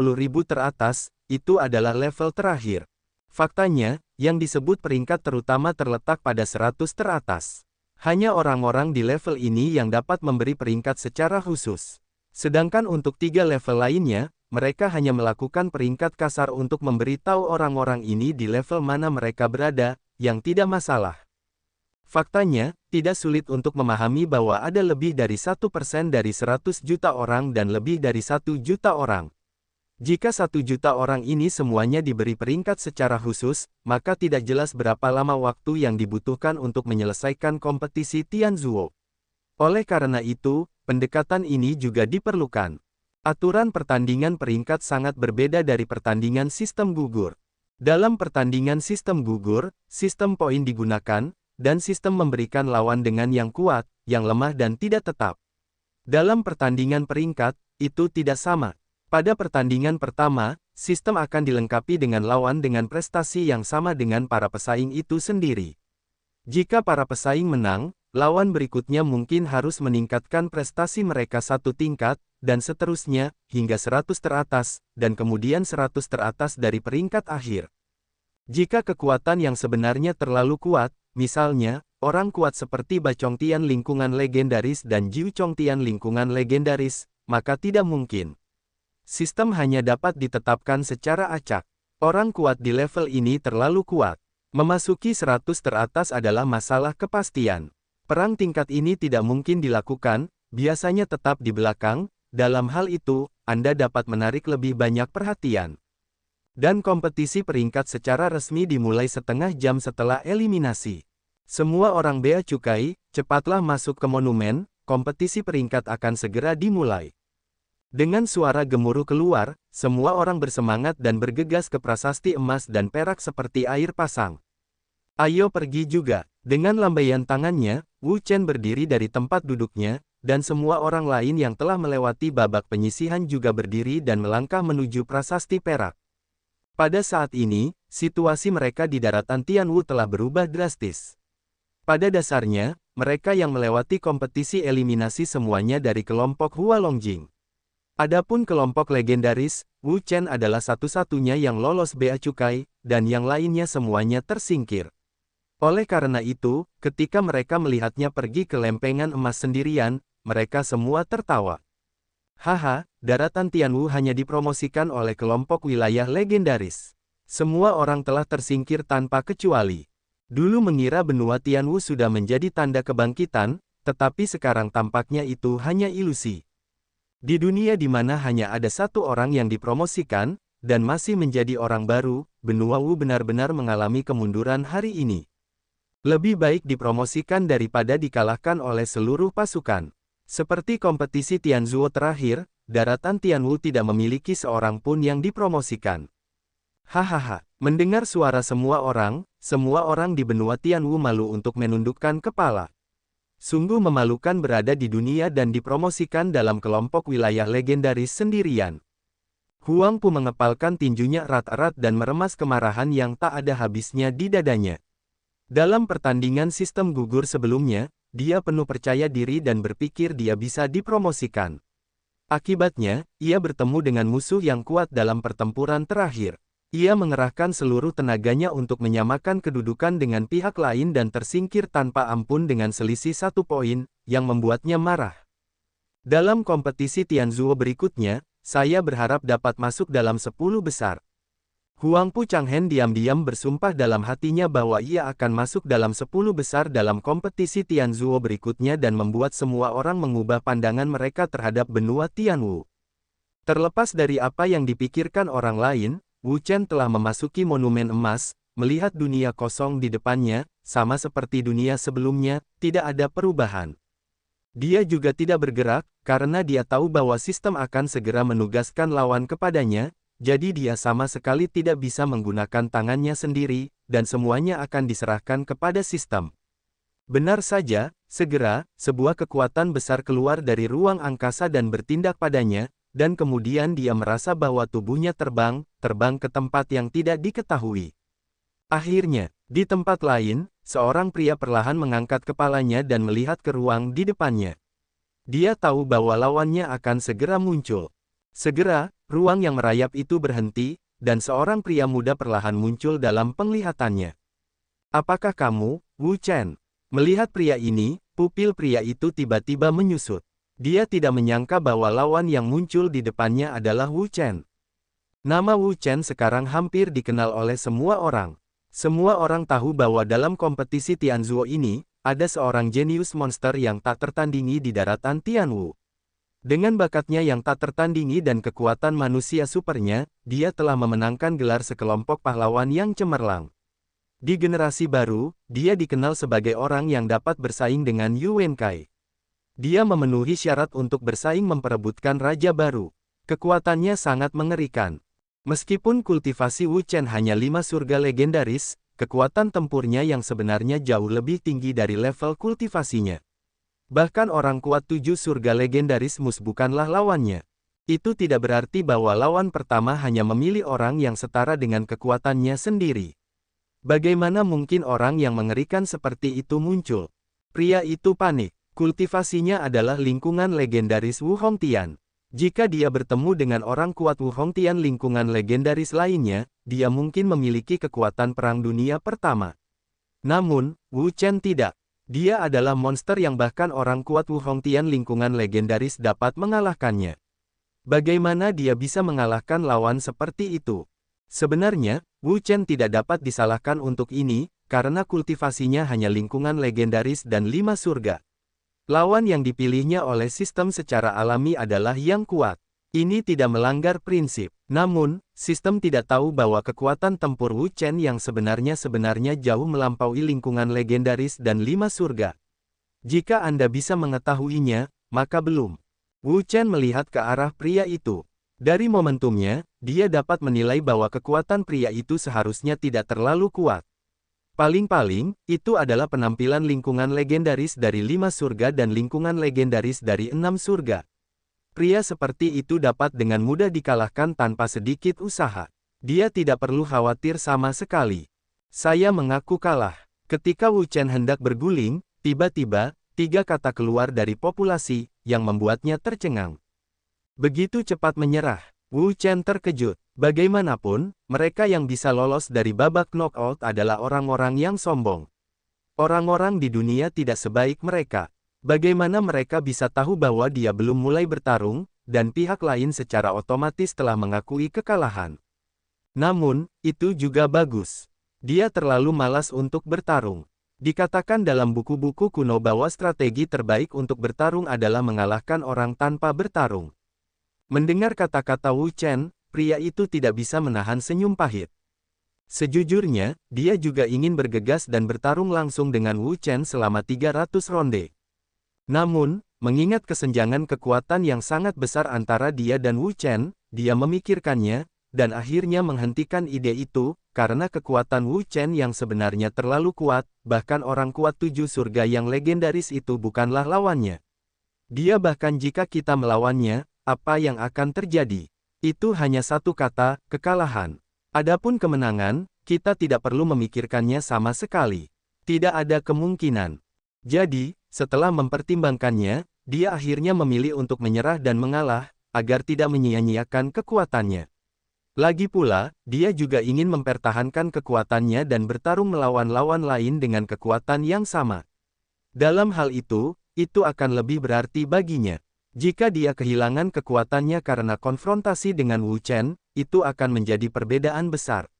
teratas, itu adalah level terakhir. Faktanya, yang disebut peringkat terutama terletak pada 100 teratas. Hanya orang-orang di level ini yang dapat memberi peringkat secara khusus. Sedangkan untuk 3 level lainnya, mereka hanya melakukan peringkat kasar untuk memberitahu orang-orang ini di level mana mereka berada, yang tidak masalah. Faktanya, tidak sulit untuk memahami bahwa ada lebih dari 1% dari 100 juta orang dan lebih dari 1 juta orang. Jika 1 juta orang ini semuanya diberi peringkat secara khusus, maka tidak jelas berapa lama waktu yang dibutuhkan untuk menyelesaikan kompetisi Tianzuo. Oleh karena itu, pendekatan ini juga diperlukan. Aturan pertandingan peringkat sangat berbeda dari pertandingan sistem gugur. Dalam pertandingan sistem gugur, sistem poin digunakan, dan sistem memberikan lawan dengan yang kuat, yang lemah dan tidak tetap. Dalam pertandingan peringkat, itu tidak sama. Pada pertandingan pertama, sistem akan dilengkapi dengan lawan dengan prestasi yang sama dengan para pesaing itu sendiri. Jika para pesaing menang, lawan berikutnya mungkin harus meningkatkan prestasi mereka 1 tingkat, dan seterusnya, hingga 100 teratas, dan kemudian 100 teratas dari peringkat akhir. Jika kekuatan yang sebenarnya terlalu kuat, misalnya, orang kuat seperti Bacongtian lingkungan legendaris dan Jiu Chongtian lingkungan legendaris, maka tidak mungkin. Sistem hanya dapat ditetapkan secara acak. Orang kuat di level ini terlalu kuat. Memasuki 100 teratas adalah masalah kepastian. Perang tingkat ini tidak mungkin dilakukan, biasanya tetap di belakang. Dalam hal itu, Anda dapat menarik lebih banyak perhatian. Dan kompetisi peringkat secara resmi dimulai setengah jam setelah eliminasi. Semua orang bea cukai, cepatlah masuk ke monumen, kompetisi peringkat akan segera dimulai. Dengan suara gemuruh keluar, semua orang bersemangat dan bergegas ke prasasti emas dan perak seperti air pasang. Ayo pergi juga. Dengan lambaian tangannya, Wu Chen berdiri dari tempat duduknya, dan semua orang lain yang telah melewati babak penyisihan juga berdiri dan melangkah menuju prasasti perak. Pada saat ini, situasi mereka di daratan Tianwu telah berubah drastis. Pada dasarnya, mereka yang melewati kompetisi eliminasi semuanya dari kelompok Hualongjing. Adapun kelompok legendaris, Wu Chen adalah satu-satunya yang lolos bea cukai, dan yang lainnya semuanya tersingkir. Oleh karena itu, ketika mereka melihatnya pergi ke lempengan emas sendirian, mereka semua tertawa. Haha, daratan Tianwu hanya dipromosikan oleh kelompok wilayah legendaris. Semua orang telah tersingkir tanpa kecuali. Dulu mengira benua Tianwu sudah menjadi tanda kebangkitan, tetapi sekarang tampaknya itu hanya ilusi. Di dunia di mana hanya ada satu orang yang dipromosikan, dan masih menjadi orang baru, benua Wu benar-benar mengalami kemunduran hari ini. Lebih baik dipromosikan daripada dikalahkan oleh seluruh pasukan. Seperti kompetisi Tianzuo terakhir, daratan Tianwu tidak memiliki seorang pun yang dipromosikan. Hahaha, mendengar suara semua orang di benua Tianwu malu untuk menundukkan kepala. Sungguh memalukan berada di dunia dan dipromosikan dalam kelompok wilayah legendaris sendirian. Huang Pu mengepalkan tinjunya erat-erat dan meremas kemarahan yang tak ada habisnya di dadanya. Dalam pertandingan sistem gugur sebelumnya, dia penuh percaya diri dan berpikir dia bisa dipromosikan. Akibatnya, ia bertemu dengan musuh yang kuat dalam pertempuran terakhir. Ia mengerahkan seluruh tenaganya untuk menyamakan kedudukan dengan pihak lain dan tersingkir tanpa ampun dengan selisih 1 poin, yang membuatnya marah. Dalam kompetisi Tianzuo berikutnya, saya berharap dapat masuk dalam 10 besar. Huangpu Changhen diam-diam bersumpah dalam hatinya bahwa ia akan masuk dalam 10 besar dalam kompetisi Tianzuo berikutnya dan membuat semua orang mengubah pandangan mereka terhadap benua Tianwu. Terlepas dari apa yang dipikirkan orang lain, Wu Chen telah memasuki monumen emas, melihat dunia kosong di depannya, sama seperti dunia sebelumnya, tidak ada perubahan. Dia juga tidak bergerak, karena dia tahu bahwa sistem akan segera menugaskan lawan kepadanya, jadi dia sama sekali tidak bisa menggunakan tangannya sendiri, dan semuanya akan diserahkan kepada sistem. Benar saja, segera, sebuah kekuatan besar keluar dari ruang angkasa dan bertindak padanya, dan kemudian dia merasa bahwa tubuhnya terbang ke tempat yang tidak diketahui. Akhirnya, di tempat lain, seorang pria perlahan mengangkat kepalanya dan melihat ke ruang di depannya. Dia tahu bahwa lawannya akan segera muncul. Segera, ruang yang merayap itu berhenti, dan seorang pria muda perlahan muncul dalam penglihatannya. "Apakah kamu, Wu Chen?" Melihat pria ini, pupil pria itu tiba-tiba menyusut. Dia tidak menyangka bahwa lawan yang muncul di depannya adalah Wu Chen. Nama Wu Chen sekarang hampir dikenal oleh semua orang. Semua orang tahu bahwa dalam kompetisi Tianzuo ini, ada seorang jenius monster yang tak tertandingi di daratan Tianwu. Dengan bakatnya yang tak tertandingi dan kekuatan manusia supernya, dia telah memenangkan gelar sekelompok pahlawan yang cemerlang. Di generasi baru, dia dikenal sebagai orang yang dapat bersaing dengan Yu Wenkai. Dia memenuhi syarat untuk bersaing memperebutkan raja baru. Kekuatannya sangat mengerikan. Meskipun kultivasi Wu Chen hanya 5 surga legendaris, kekuatan tempurnya yang sebenarnya jauh lebih tinggi dari level kultivasinya. Bahkan orang kuat 7 surga legendaris Mus bukanlah lawannya. Itu tidak berarti bahwa lawan pertama hanya memilih orang yang setara dengan kekuatannya sendiri. Bagaimana mungkin orang yang mengerikan seperti itu muncul? Pria itu panik. Kultivasinya adalah lingkungan legendaris Wu Hongtian. Jika dia bertemu dengan orang kuat Wu Hongtian lingkungan legendaris lainnya, dia mungkin memiliki kekuatan perang dunia pertama. Namun, Wu Chen tidak. Dia adalah monster yang bahkan orang kuat Wu Hongtian lingkungan legendaris dapat mengalahkannya. Bagaimana dia bisa mengalahkan lawan seperti itu? Sebenarnya, Wu Chen tidak dapat disalahkan untuk ini, karena kultivasinya hanya lingkungan legendaris dan 5 surga. Lawan yang dipilihnya oleh sistem secara alami adalah yang kuat. Ini tidak melanggar prinsip. Namun, sistem tidak tahu bahwa kekuatan tempur Wu Chen yang sebenarnya jauh melampaui lingkungan legendaris dan 5 surga. Jika Anda bisa mengetahuinya, maka belum. Wu Chen melihat ke arah pria itu. Dari momentumnya, dia dapat menilai bahwa kekuatan pria itu seharusnya tidak terlalu kuat. Paling-paling, itu adalah penampilan lingkungan legendaris dari 5 surga dan lingkungan legendaris dari 6 surga. Pria seperti itu dapat dengan mudah dikalahkan tanpa sedikit usaha. Dia tidak perlu khawatir sama sekali. Saya mengaku kalah. Ketika Wu Chen hendak berguling, tiba-tiba, 3 kata keluar dari populasi, yang membuatnya tercengang. Begitu cepat menyerah, Wu Chen terkejut. Bagaimanapun, mereka yang bisa lolos dari babak knockout adalah orang-orang yang sombong. Orang-orang di dunia tidak sebaik mereka. Bagaimana mereka bisa tahu bahwa dia belum mulai bertarung, dan pihak lain secara otomatis telah mengakui kekalahan. Namun, itu juga bagus. Dia terlalu malas untuk bertarung. Dikatakan dalam buku-buku kuno bahwa strategi terbaik untuk bertarung adalah mengalahkan orang tanpa bertarung. Mendengar kata-kata Wu Chen, pria itu tidak bisa menahan senyum pahit. Sejujurnya, dia juga ingin bergegas dan bertarung langsung dengan Wu Chen selama 300 ronde. Namun, mengingat kesenjangan kekuatan yang sangat besar antara dia dan Wu Chen, dia memikirkannya, dan akhirnya menghentikan ide itu, karena kekuatan Wu Chen yang sebenarnya terlalu kuat, bahkan orang kuat 7 surga yang legendaris itu bukanlah lawannya. Dia bahkan jika kita melawannya, apa yang akan terjadi? Itu hanya satu kata, kekalahan. Adapun kemenangan, kita tidak perlu memikirkannya sama sekali. Tidak ada kemungkinan. Jadi, Setelah mempertimbangkannya, dia akhirnya memilih untuk menyerah dan mengalah, agar tidak menyia-nyiakan kekuatannya. Lagi pula, dia juga ingin mempertahankan kekuatannya dan bertarung melawan lawan lain dengan kekuatan yang sama. Dalam hal itu akan lebih berarti baginya. Jika dia kehilangan kekuatannya karena konfrontasi dengan Wu Chen, itu akan menjadi perbedaan besar.